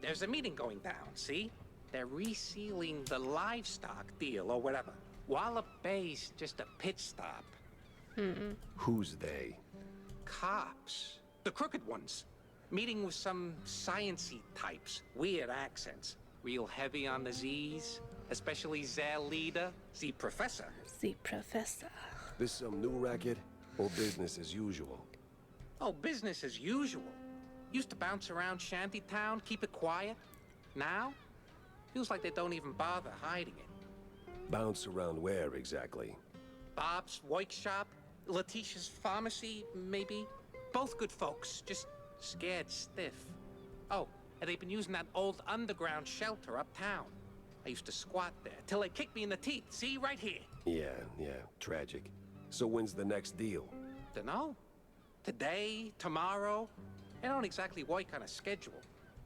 Speaker 16: there's a meeting going down, see? They're resealing the livestock deal or whatever. Wallop Bay's just a pit stop.
Speaker 5: Who's they?
Speaker 16: Cops. The crooked ones. Meeting with some science-y types. Weird accents. Real heavy on the Z's. Especially their leader, the professor.
Speaker 1: The professor.
Speaker 5: This some new racket or business as usual?
Speaker 16: Oh, business as usual. Used to bounce around Shantytown, keep it quiet. Now, feels like they don't even bother hiding it.
Speaker 5: Bounce around where exactly?
Speaker 16: Bob's workshop, Letitia's pharmacy, maybe. Both good folks, just scared stiff. Oh, and they've been using that old underground shelter uptown. I used to squat there till they kicked me in the teeth. See, right here.
Speaker 5: Yeah, tragic. So when's the next deal?
Speaker 16: Dunno. Today, tomorrow. They don't exactly work on a schedule.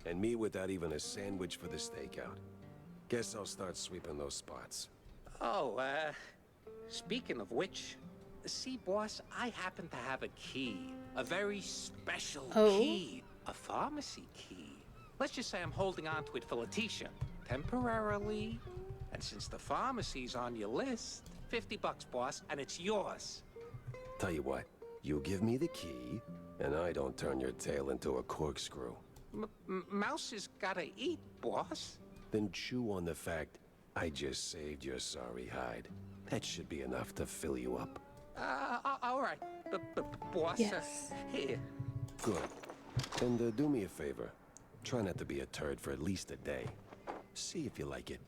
Speaker 5: And me without even a sandwich for the stakeout. Guess I'll start sweeping those spots.
Speaker 16: Oh, speaking of which, see, boss, I happen to have a key. A very special key. A pharmacy key. Let's just say I'm holding on to it for Letitia. Temporarily. And since the pharmacy's on your list, $50, boss, and it's yours.
Speaker 5: Tell you what, you give me the key, and I don't turn your tail into a corkscrew.
Speaker 16: Mouse has gotta eat, boss.
Speaker 5: Then chew on the fact I just saved your sorry hide. That should be enough to fill you up.
Speaker 16: All right. Boss,
Speaker 1: yes.
Speaker 16: Here.
Speaker 5: Good. And do me a favor. Try not to be a turd for at least a day. See if you like it.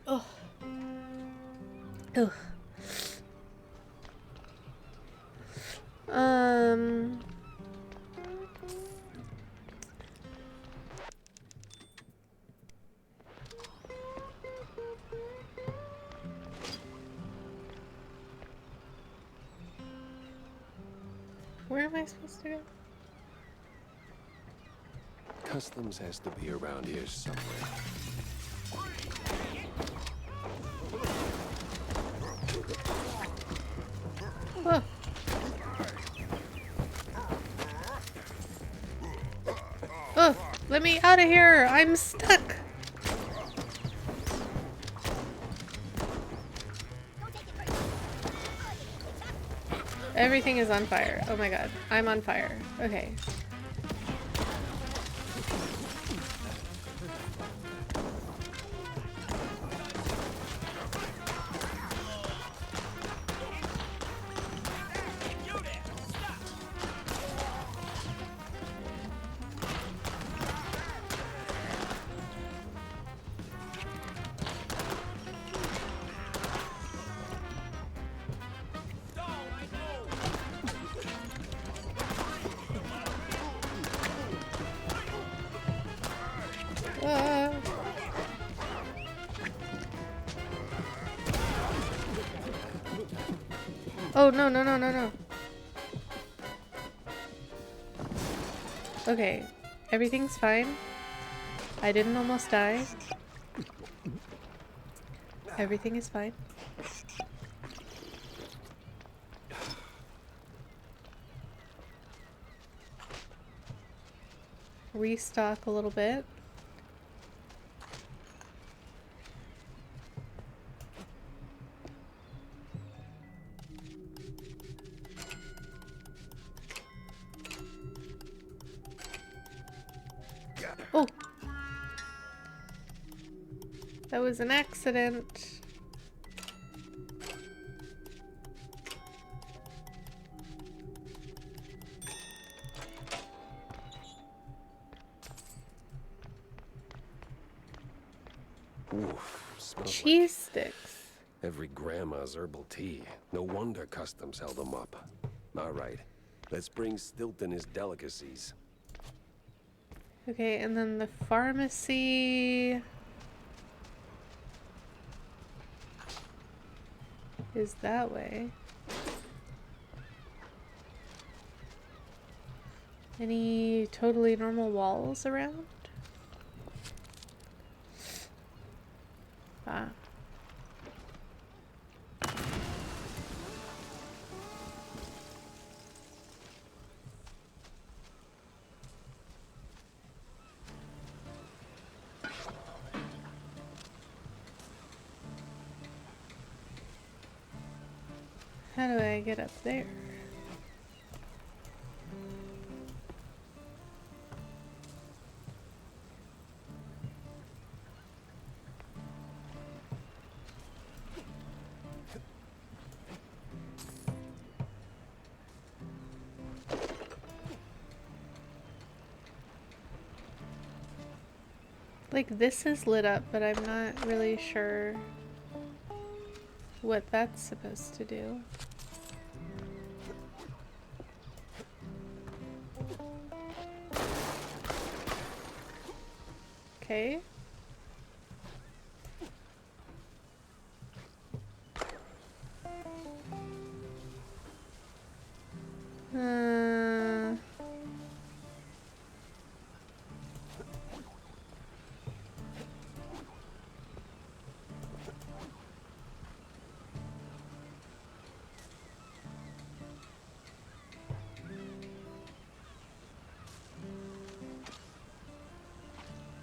Speaker 1: Oh. Ugh. Where am I supposed to go?
Speaker 5: Customs has to be around here somewhere.
Speaker 1: Oh. Oh, let me out of here! I'm stuck! Everything is on fire. Oh my god. I'm on fire. Okay. Oh, no. Okay, everything's fine. I didn't almost die. Everything is fine. Restock a little bit. Oh! That was an accident.
Speaker 5: Oof, smells
Speaker 1: Cheese sticks.
Speaker 5: every grandma's herbal tea. No wonder customs held them up. All right, let's bring Stilton his delicacies.
Speaker 1: Okay, and then the pharmacy is that way. Any totally normal walls around? Ah. How do I get up there? Like, this is lit up, but I'm not really sure what that's supposed to do. Okay.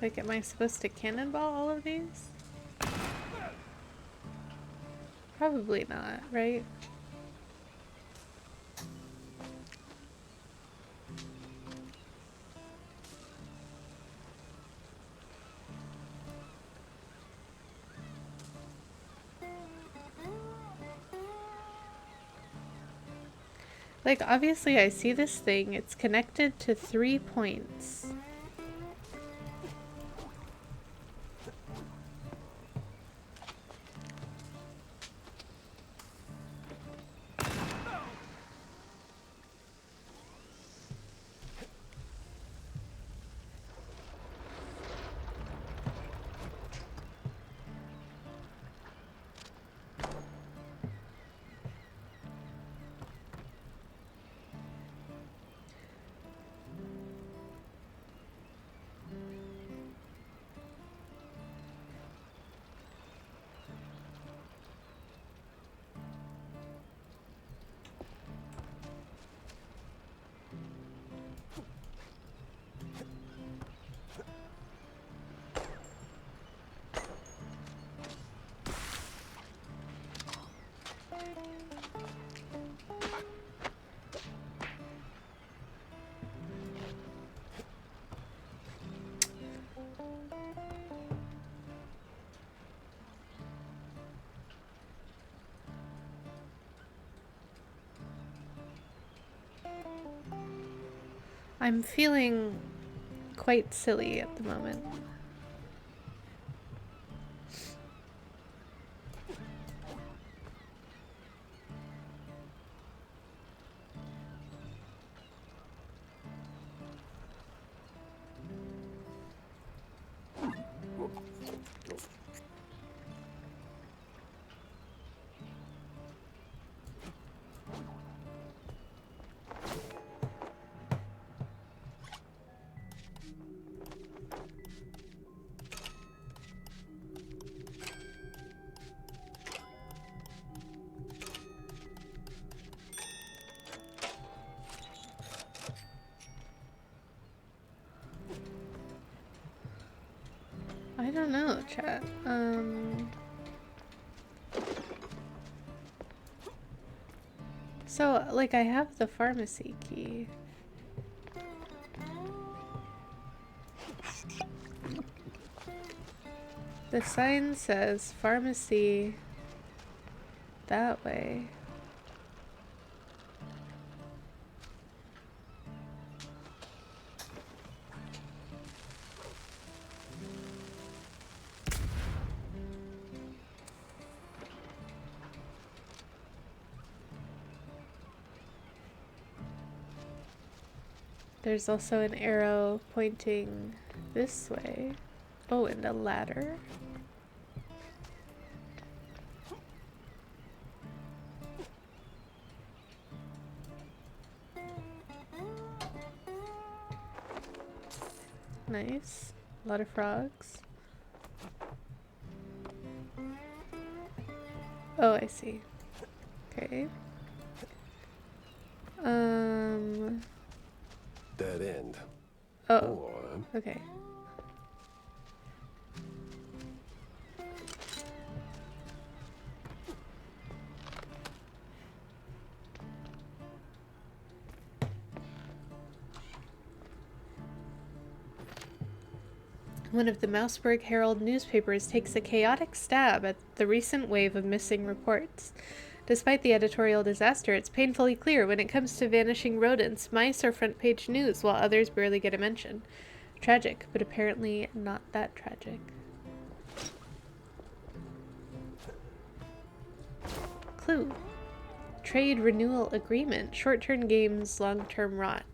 Speaker 1: Like, am I supposed to cannonball all of these? Probably not, right? Like, obviously I see this thing. It's connected to 3 points. I'm feeling quite silly at the moment. I don't know, chat. So, like, I have the pharmacy key. The sign says pharmacy that way. There's also an arrow pointing this way. Oh, and a ladder. Nice. A lot of frogs. Oh, I see. Okay.
Speaker 5: Dead end.
Speaker 1: Oh.
Speaker 5: Or
Speaker 1: Okay. One of the Mouseburg Herald newspapers takes a chaotic stab at the recent wave of missing reports. Despite the editorial disaster, it's painfully clear when it comes to vanishing rodents, mice are front page news, while others barely get a mention. Tragic, but apparently not that tragic. Clue. Trade renewal agreement. Short-term games, long-term rot.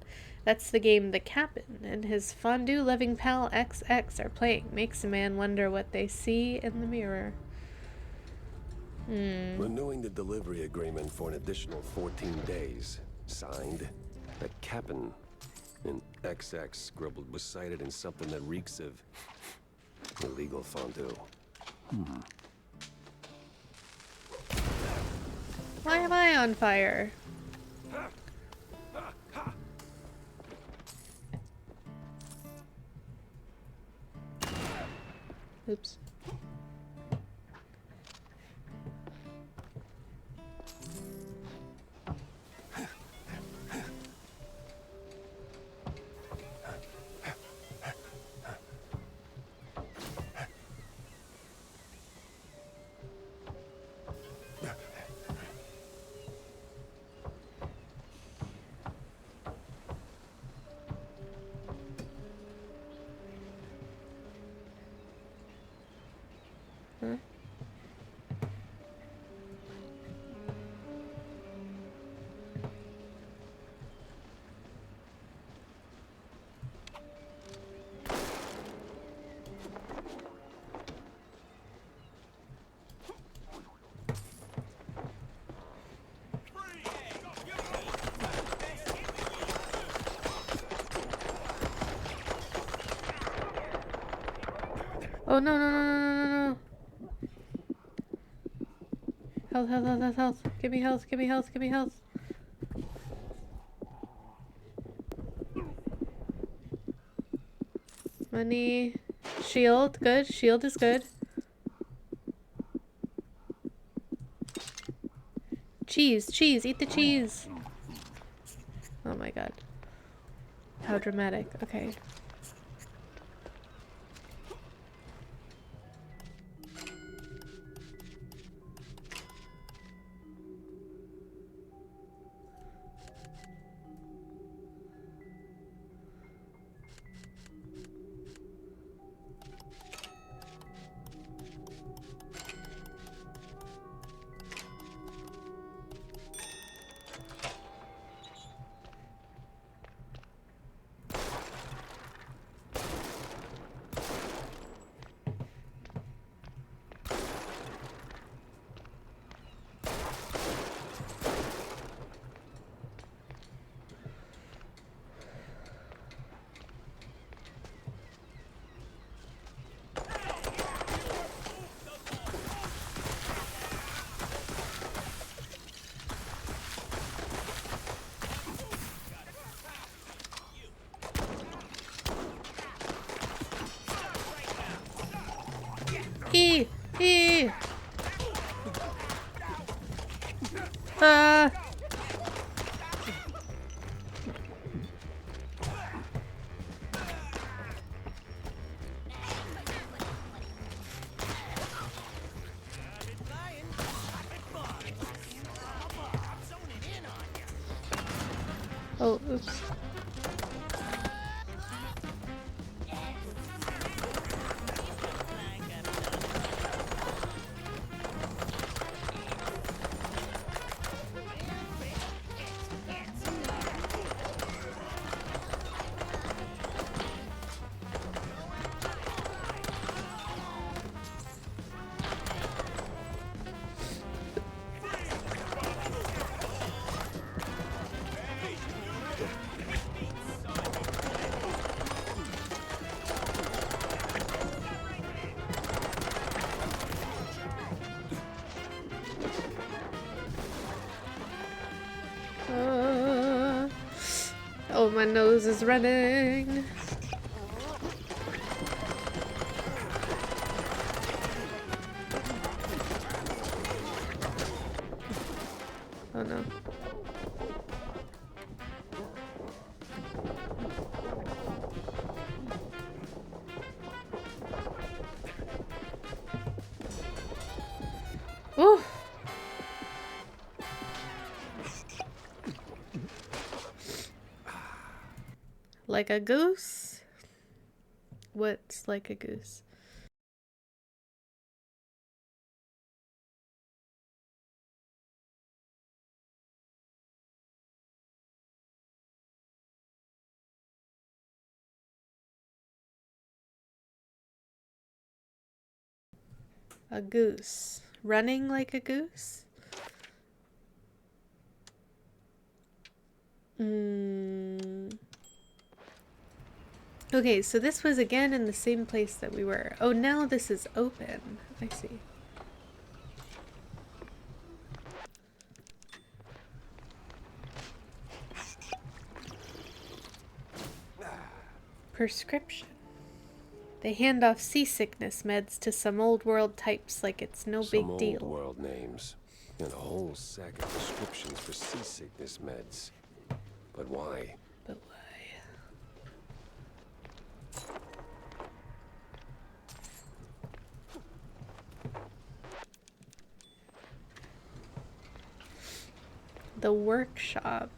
Speaker 1: That's the game the Captain and his fondue-loving pal XX are playing. Makes a man wonder what they see in the mirror.
Speaker 5: renewing the delivery agreement for an additional 14 days. Signed, the Captain. And XX scribbled was cited in something that reeks of illegal fondue.
Speaker 1: Why am I on fire? Oops. Huh? Oh no no no no no no no! Health, health, health, health, health. Give me health, give me health, give me health. Money. Shield, good. Shield is good. Cheese, cheese, eat the cheese. Oh my god. How dramatic. Okay. E! E! Oh, oops. Oh, my nose is running. Oh no. Ooh. Like a goose? What's like a goose? A goose. Running like a goose? Okay, so this was again in the same place that we were. Oh, now this is open. I see. Prescription. They hand off seasickness meds to some old world types like it's no big deal.
Speaker 5: Some old world names. And a whole sack of prescriptions for seasickness meds. But why?
Speaker 1: But why? The workshop.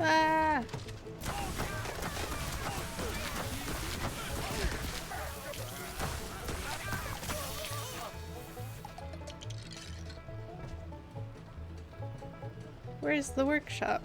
Speaker 1: Ah! Where's the workshop?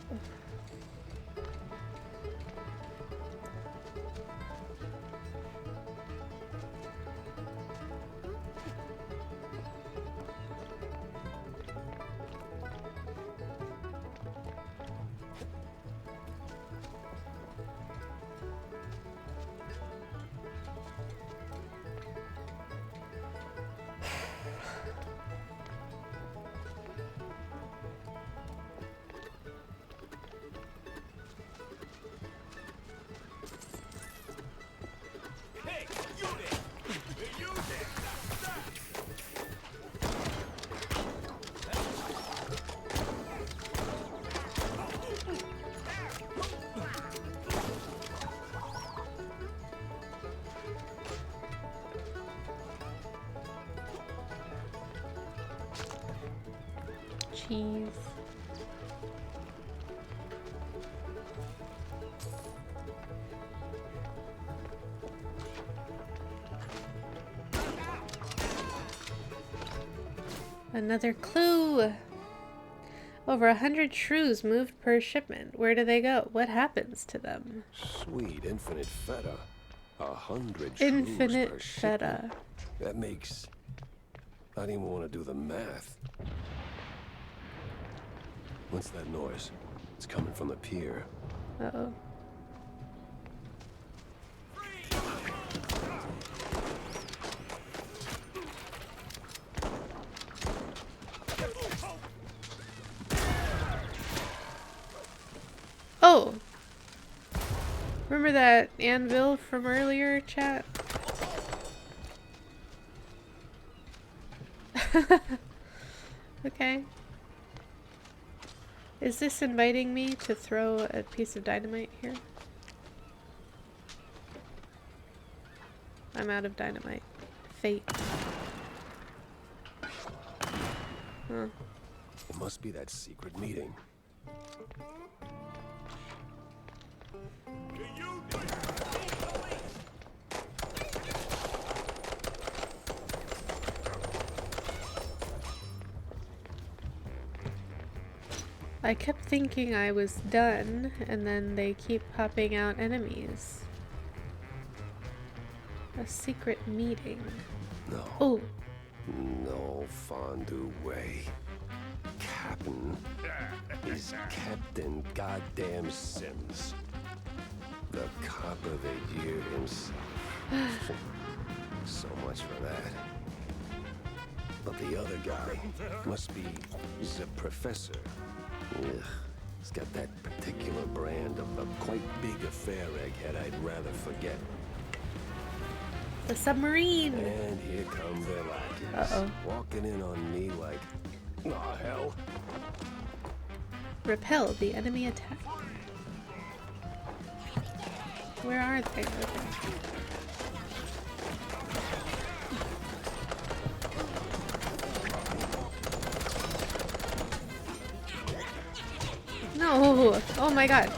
Speaker 1: Cheese. Another clue. Over 100 shrews moved per shipment. Where do they go? What happens to them?
Speaker 5: Sweet infinite feta. 100 shrews
Speaker 1: Infinite
Speaker 5: per
Speaker 1: feta.
Speaker 5: shipment. That makes... I don't even want to do the math. What's that noise? It's coming from the pier.
Speaker 1: Uh-oh. Oh! Remember that anvil from earlier, chat? Okay. Is this inviting me to throw a piece of dynamite here? I'm out of dynamite. Fate. Huh.
Speaker 5: It must be that secret meeting.
Speaker 1: I kept thinking I was done, and then they keep popping out enemies. A secret meeting.
Speaker 5: No.
Speaker 1: Oh.
Speaker 5: No fondue way. Captain is Captain Goddamn Sims. The cop of the year himself. So much for that. But the other guy must be the professor. Ugh. He's got that particular brand of a quite big affair egghead I'd rather forget.
Speaker 1: The submarine!
Speaker 5: And here come their lackeys.
Speaker 1: Uh-oh.
Speaker 5: Walking in on me like, oh hell.
Speaker 1: Repel the enemy attack. Where are they? Okay. No! Oh my god.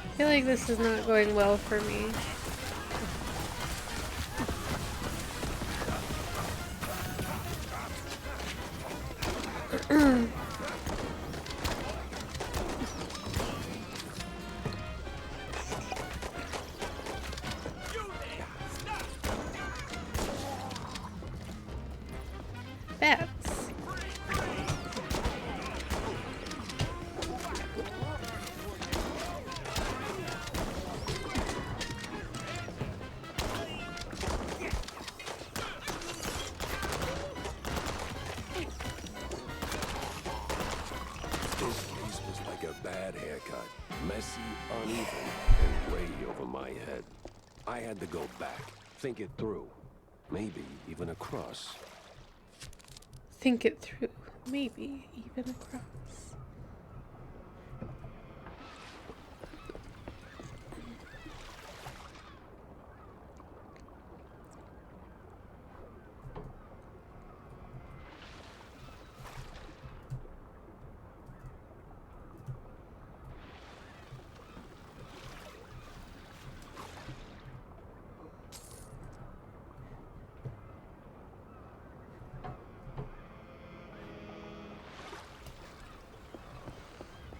Speaker 1: I feel like this is not going well for me. Bats.
Speaker 5: This case was like a bad haircut. Messy, uneven, and way over my head. I had to go back, think it through. Maybe even across.
Speaker 1: Think it through. Maybe even across.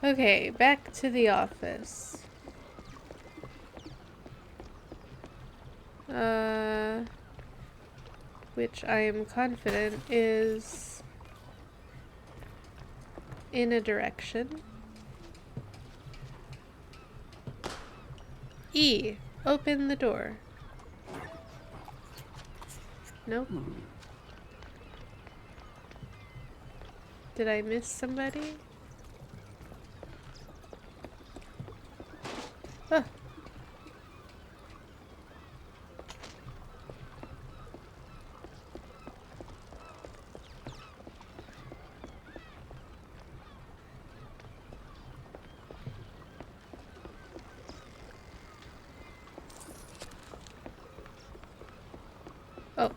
Speaker 1: Okay, back to the office. Which I am confident is in a direction. E, open the door. Nope. Did I miss somebody? Huh. Oh.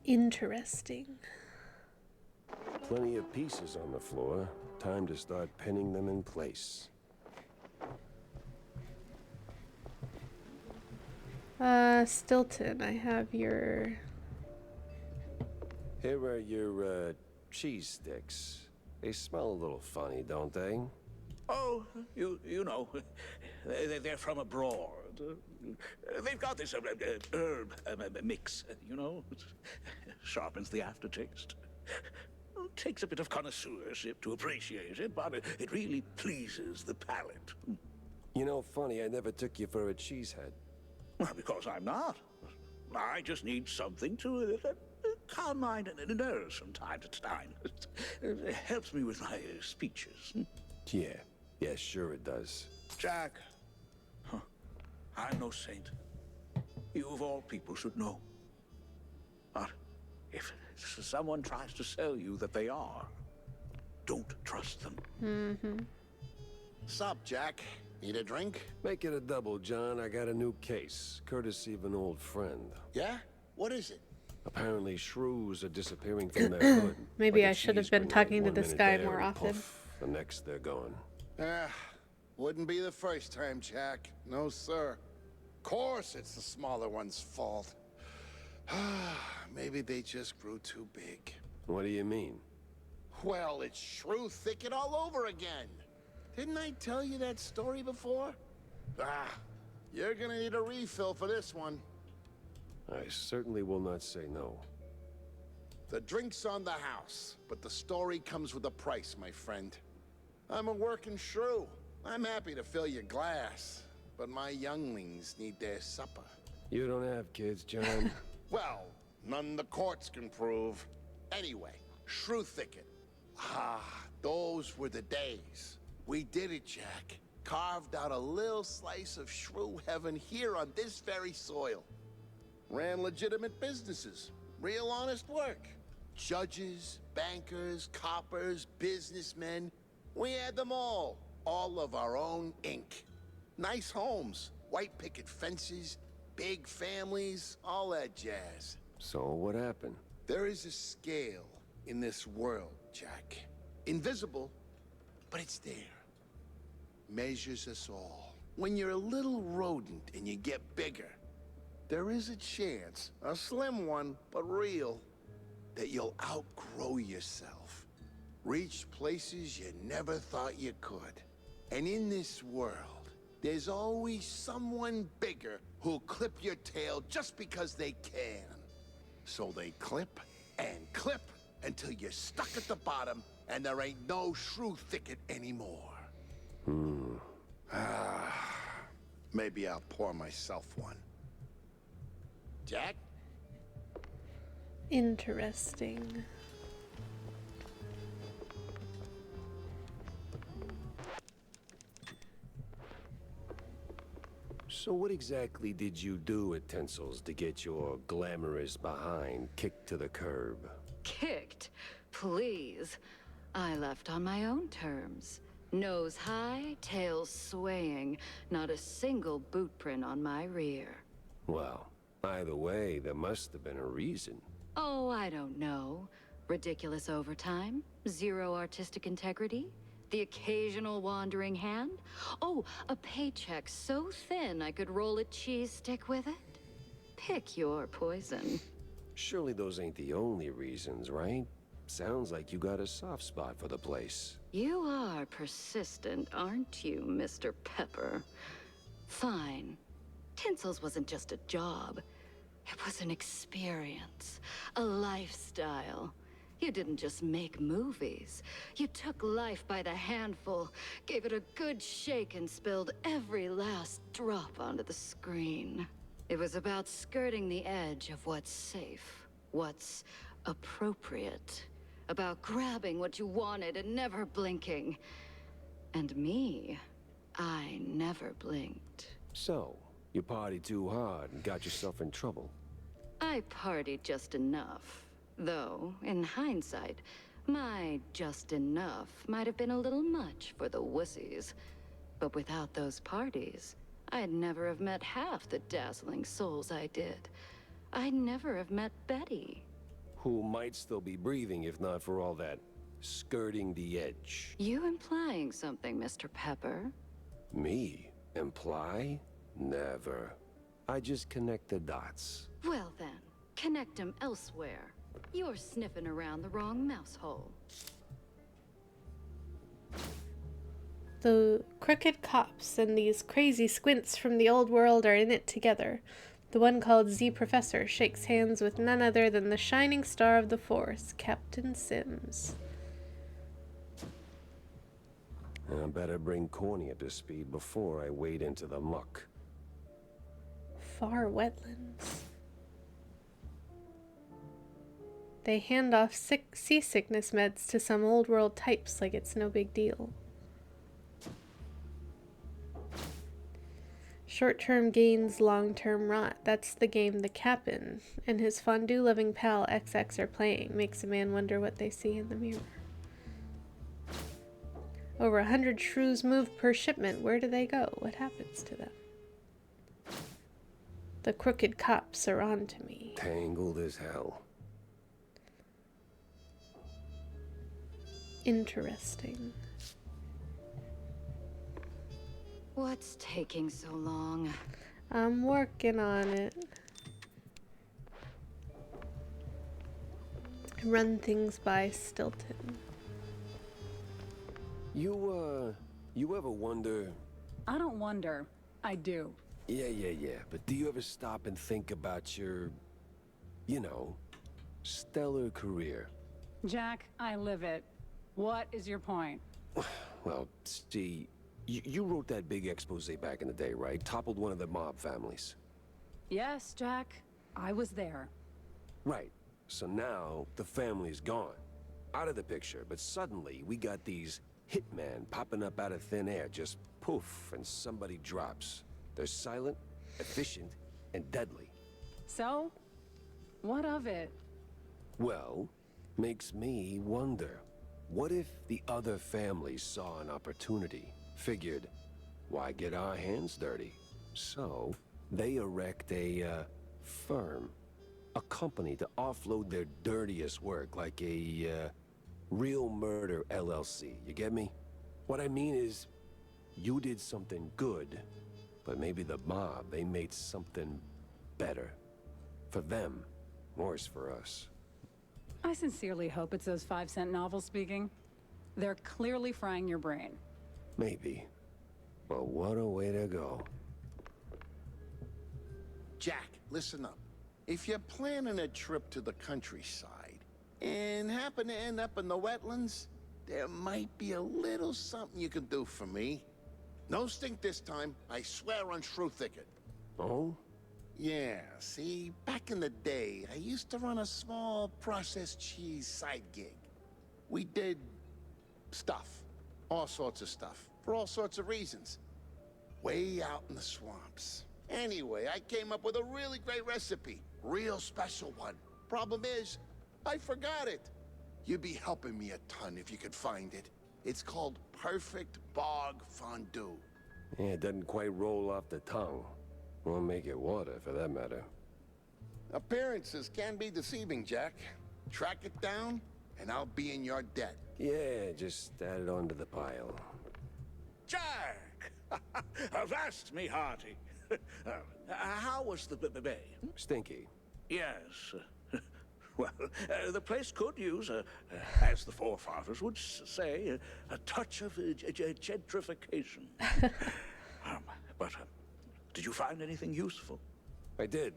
Speaker 1: Interesting.
Speaker 5: Plenty of pieces on the floor. Time to start pinning them in place.
Speaker 1: Stilton, I have your...
Speaker 5: Here are your, cheese sticks. They smell a little funny, don't they?
Speaker 13: Oh, you know, they're from abroad. They've got this herb mix, you know. Sharpens the aftertaste. Takes a bit of connoisseurship to appreciate it, but it really pleases the palate.
Speaker 5: You know, funny, I never took you for a cheesehead.
Speaker 13: Well, because I'm not. I just need something to calm my nerves from time to time. It helps me with my speeches.
Speaker 5: Yeah, sure it does.
Speaker 13: Jack, I'm no saint. You of all people should know. But if someone tries to sell you that they are, don't trust them.
Speaker 1: Mm-hmm.
Speaker 17: Sup, Jack? Need a drink?
Speaker 5: Make it a double, John. I got a new case, courtesy of an old friend.
Speaker 17: Yeah? What is it?
Speaker 5: Apparently shrews are disappearing from their hood.
Speaker 1: Maybe
Speaker 5: Like
Speaker 1: I
Speaker 5: a
Speaker 1: should have
Speaker 5: cheese
Speaker 1: been
Speaker 5: grenade.
Speaker 1: talking to
Speaker 5: One
Speaker 1: this
Speaker 5: minute
Speaker 1: guy
Speaker 5: there
Speaker 1: more
Speaker 5: and
Speaker 1: often.
Speaker 5: puff, the next they're gone.
Speaker 17: Wouldn't be the first time, Jack. No, sir. Of course it's the smaller one's fault. Maybe they just grew too big.
Speaker 5: What do you mean?
Speaker 17: Well, it's Shrew Thicket all over again. Didn't I tell you that story before? You're gonna need a refill for this one.
Speaker 5: I certainly will not say no.
Speaker 17: The drink's on the house, but the story comes with a price, my friend. I'm a working shrew. I'm happy to fill your glass, but my younglings need their supper.
Speaker 5: You don't have kids, John.
Speaker 17: Well, none the courts can prove. Anyway, Shrew Thicket. Those were the days. We did it, Jack. Carved out a little slice of shrew heaven here on this very soil. Ran legitimate businesses. Real honest work. Judges, bankers, coppers, businessmen. We had them all. All of our own ink. Nice homes, white picket fences, big families, all that jazz.
Speaker 5: So what happened?
Speaker 17: There is a scale in this world, Jack. Invisible, but it's there. Measures us all. When you're a little rodent and you get bigger, there is a chance, a slim one, but real, that you'll outgrow yourself. Reach places you never thought you could. And in this world, there's always someone bigger who'll clip your tail just because they can. So they clip and clip until you're stuck at the bottom and there ain't no Shrew Thicket anymore. Maybe I'll pour myself one. Jack?
Speaker 1: Interesting.
Speaker 5: So what exactly did you do at Tinsel's to get your glamorous behind kicked to the curb?
Speaker 4: Kicked? Please. I left on my own terms. Nose high, tail swaying. Not a single boot print on my rear.
Speaker 5: Well, either way, there must have been a reason.
Speaker 4: Oh, I don't know. Ridiculous overtime? Zero artistic integrity? The occasional wandering hand? Oh, a paycheck so thin I could roll a cheese stick with it? Pick your poison.
Speaker 5: Surely those ain't the only reasons, right? Sounds like you got a soft spot for the place.
Speaker 4: You are persistent, aren't you, Mr. Pepper? Fine. Tinsel's wasn't just a job. It was an experience, a lifestyle. You didn't just make movies. You took life by the handful, gave it a good shake, and spilled every last drop onto the screen. It was about skirting the edge of what's safe, what's appropriate. About grabbing what you wanted and never blinking. And me, I never blinked.
Speaker 5: So, you partied too hard and got yourself in trouble.
Speaker 4: I partied just enough. Though, in hindsight, my just enough might have been a little much for the wussies. But without those parties, I'd never have met half the dazzling souls I did. I'd never have met Betty.
Speaker 5: Who might still be breathing if not for all that skirting the edge.
Speaker 4: You implying something, Mr. Pepper?
Speaker 5: Me? Imply? Never. I just connect the dots.
Speaker 4: Well then, connect them elsewhere. You're sniffing around the wrong mouse hole.
Speaker 1: The crooked cops and these crazy squints from the old world are in it together. The one called Z Professor shakes hands with none other than the shining star of the force, Captain Sims.
Speaker 5: I better bring Corny up to speed before I wade into the muck.
Speaker 1: Far wetlands. They hand off seasickness meds to some old world types like it's no big deal. Short-term gains, long-term rot. That's the game the Cap'n and his fondue-loving pal XX are playing. Makes a man wonder what they see in the mirror. Over 100 shrews moved per shipment. Where do they go? What happens to them? The crooked cops are on to me.
Speaker 5: Tangled as hell.
Speaker 1: Interesting.
Speaker 4: What's taking so long?
Speaker 1: I'm working on it. Run things by Stilton.
Speaker 5: You ever wonder?
Speaker 18: I don't wonder. I do.
Speaker 5: Yeah. But do you ever stop and think about your, you know, stellar career?
Speaker 18: Jack, I live it. What is your point?
Speaker 5: Well, see, you wrote that big expose back in the day, right? Toppled one of the mob families.
Speaker 18: Yes, Jack. I was there.
Speaker 5: Right. So now the family's gone. Out of the picture, but suddenly we got these hitmen popping up out of thin air, just poof, and somebody drops. They're silent, efficient, and deadly.
Speaker 18: So, what of it?
Speaker 5: Well, makes me wonder. What if the other families saw an opportunity, figured, why get our hands dirty? So, they erect a firm, a company to offload their dirtiest work, like a Real Murder LLC. You get me? What I mean is, you did something good, but maybe the mob, they made something better. For them, worse for us.
Speaker 18: I sincerely hope it's those 5-cent novels speaking. They're clearly frying your brain.
Speaker 5: Maybe. But what a way to go.
Speaker 17: Jack, listen up. If you're planning a trip to the countryside and happen to end up in the wetlands, there might be a little something you can do for me. No stink this time, I swear on Shrew Thicket.
Speaker 5: Oh?
Speaker 17: Yeah, see, back in the day, I used to run a small processed cheese side gig. We did stuff, all sorts of stuff, for all sorts of reasons. Way out in the swamps. Anyway, I came up with a really great recipe, real special one. Problem is, I forgot it. You'd be helping me a ton if you could find it. It's called Perfect Bog Fondue.
Speaker 5: Yeah, it doesn't quite roll off the tongue. Or make it water, for that matter.
Speaker 17: Appearances can be deceiving, Jack. Track it down, and I'll be in your debt.
Speaker 5: Yeah, just add it onto the pile.
Speaker 13: Jack! Avast me hearty. How was the bay?
Speaker 5: Stinky.
Speaker 13: Yes. Well, the place could use, as the forefathers would say, a touch of gentrification. But did you find anything useful?
Speaker 5: I did.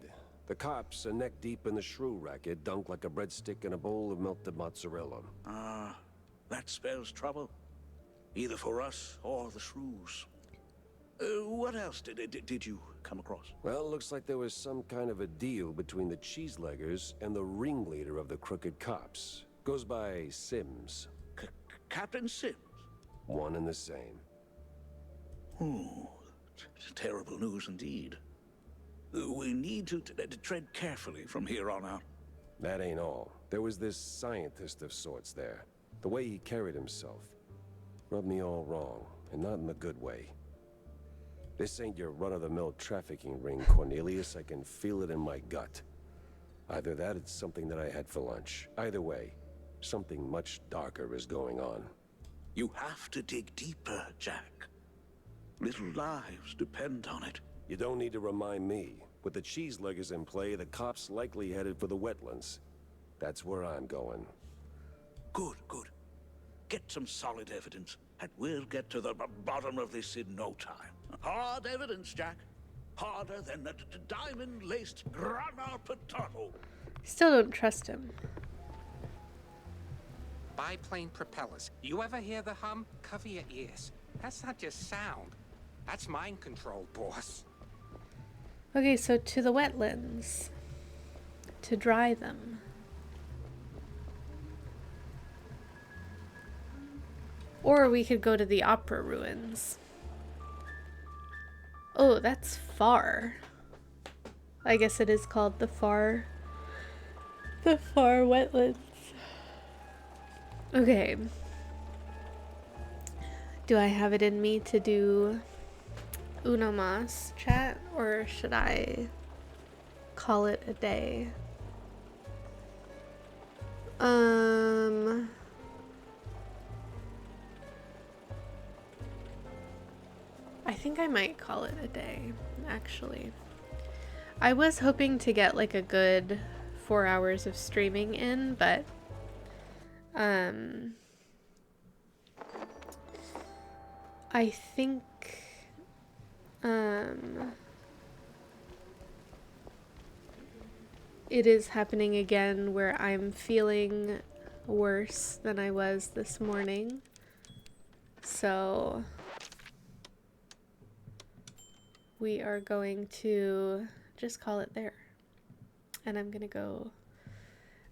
Speaker 5: The cops are neck deep in the shrew racket, dunked like a breadstick in a bowl of melted mozzarella.
Speaker 13: Ah, that spells trouble. Either for us or the shrews. What else did you come across?
Speaker 5: Well, looks like there was some kind of a deal between the cheeseleggers and the ringleader of the crooked cops. Goes by Sims.
Speaker 13: Captain Sims?
Speaker 5: One and the same.
Speaker 13: Oh, terrible news indeed. We need to tread carefully from here on out.
Speaker 5: That ain't all. There was this scientist of sorts there. The way he carried himself rubbed me all wrong, and not in the good way. This ain't your run-of-the-mill trafficking ring, Cornelius. I can feel it in my gut. Either that, it's something that I had for lunch. Either way, something much darker is going on.
Speaker 13: You have to dig deeper, Jack. Little lives depend on it.
Speaker 5: You don't need to remind me. With the cheeseleggers in play, the cops likely headed for the wetlands. That's where I'm going.
Speaker 13: Good. Get some solid evidence, and we'll get to the bottom of this in no time. Hard evidence, Jack. Harder than a diamond-laced grana potato.
Speaker 1: Still don't trust him.
Speaker 16: Biplane propellers. You ever hear the hum? Cover your ears. That's not just sound. That's mind control, boss.
Speaker 1: Okay, so to the wetlands. To dry them. Or we could go to the opera ruins. Oh, that's far. I guess it is called the far wetlands. Okay. Do I have it in me to do uno mas chat, or should I call it a day? I think I might call it a day, actually. I was hoping to get like a good 4 hours of streaming in, but I think it is happening again where I'm feeling worse than I was this morning. So we are going to just call it there. And I'm gonna go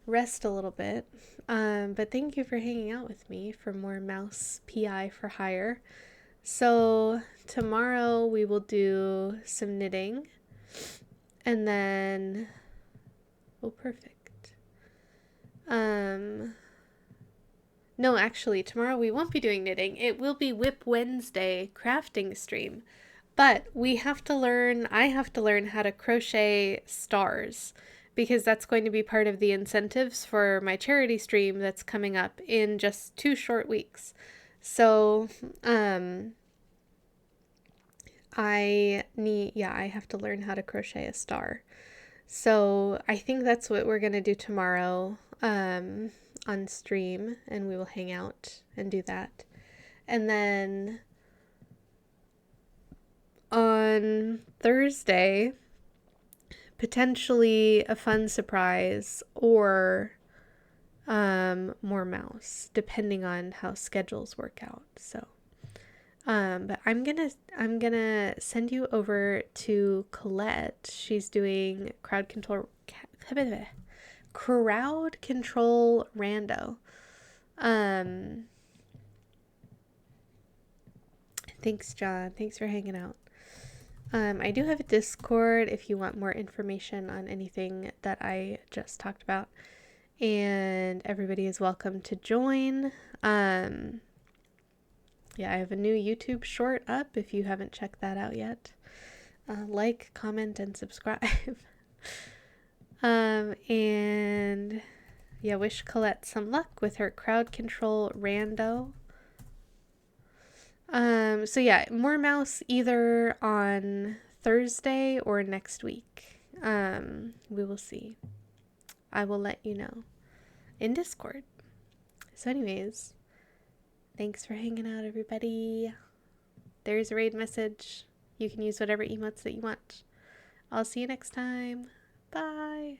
Speaker 1: rest a little bit. But thank you for hanging out with me for more Mouse PI for Hire. So tomorrow we will do some knitting, and then perfect. No, actually tomorrow we won't be doing knitting. It will be Whip Wednesday crafting stream, but I have to learn how to crochet stars, because that's going to be part of the incentives for my charity stream that's coming up in just 2 short weeks. So, I have to learn how to crochet a star. So I think that's what we're going to do tomorrow, on stream, and we will hang out and do that. And then on Thursday, potentially a fun surprise, or more mouse, depending on how schedules work out. So but I'm gonna send you over to Colette. She's doing crowd control rando. Thanks, John. Thanks for hanging out. I do have a Discord if you want more information on anything that I just talked about, and everybody is welcome to join. Yeah, I have a new YouTube short up if you haven't checked that out yet. Like, comment, and subscribe. And yeah, wish Colette some luck with her crowd control rando. So yeah, more mouse either on Thursday or next week. We will see. I will let you know in Discord. So anyways, thanks for hanging out, everybody. There's a raid message. You can use whatever emotes that you want. I'll see you next time. Bye.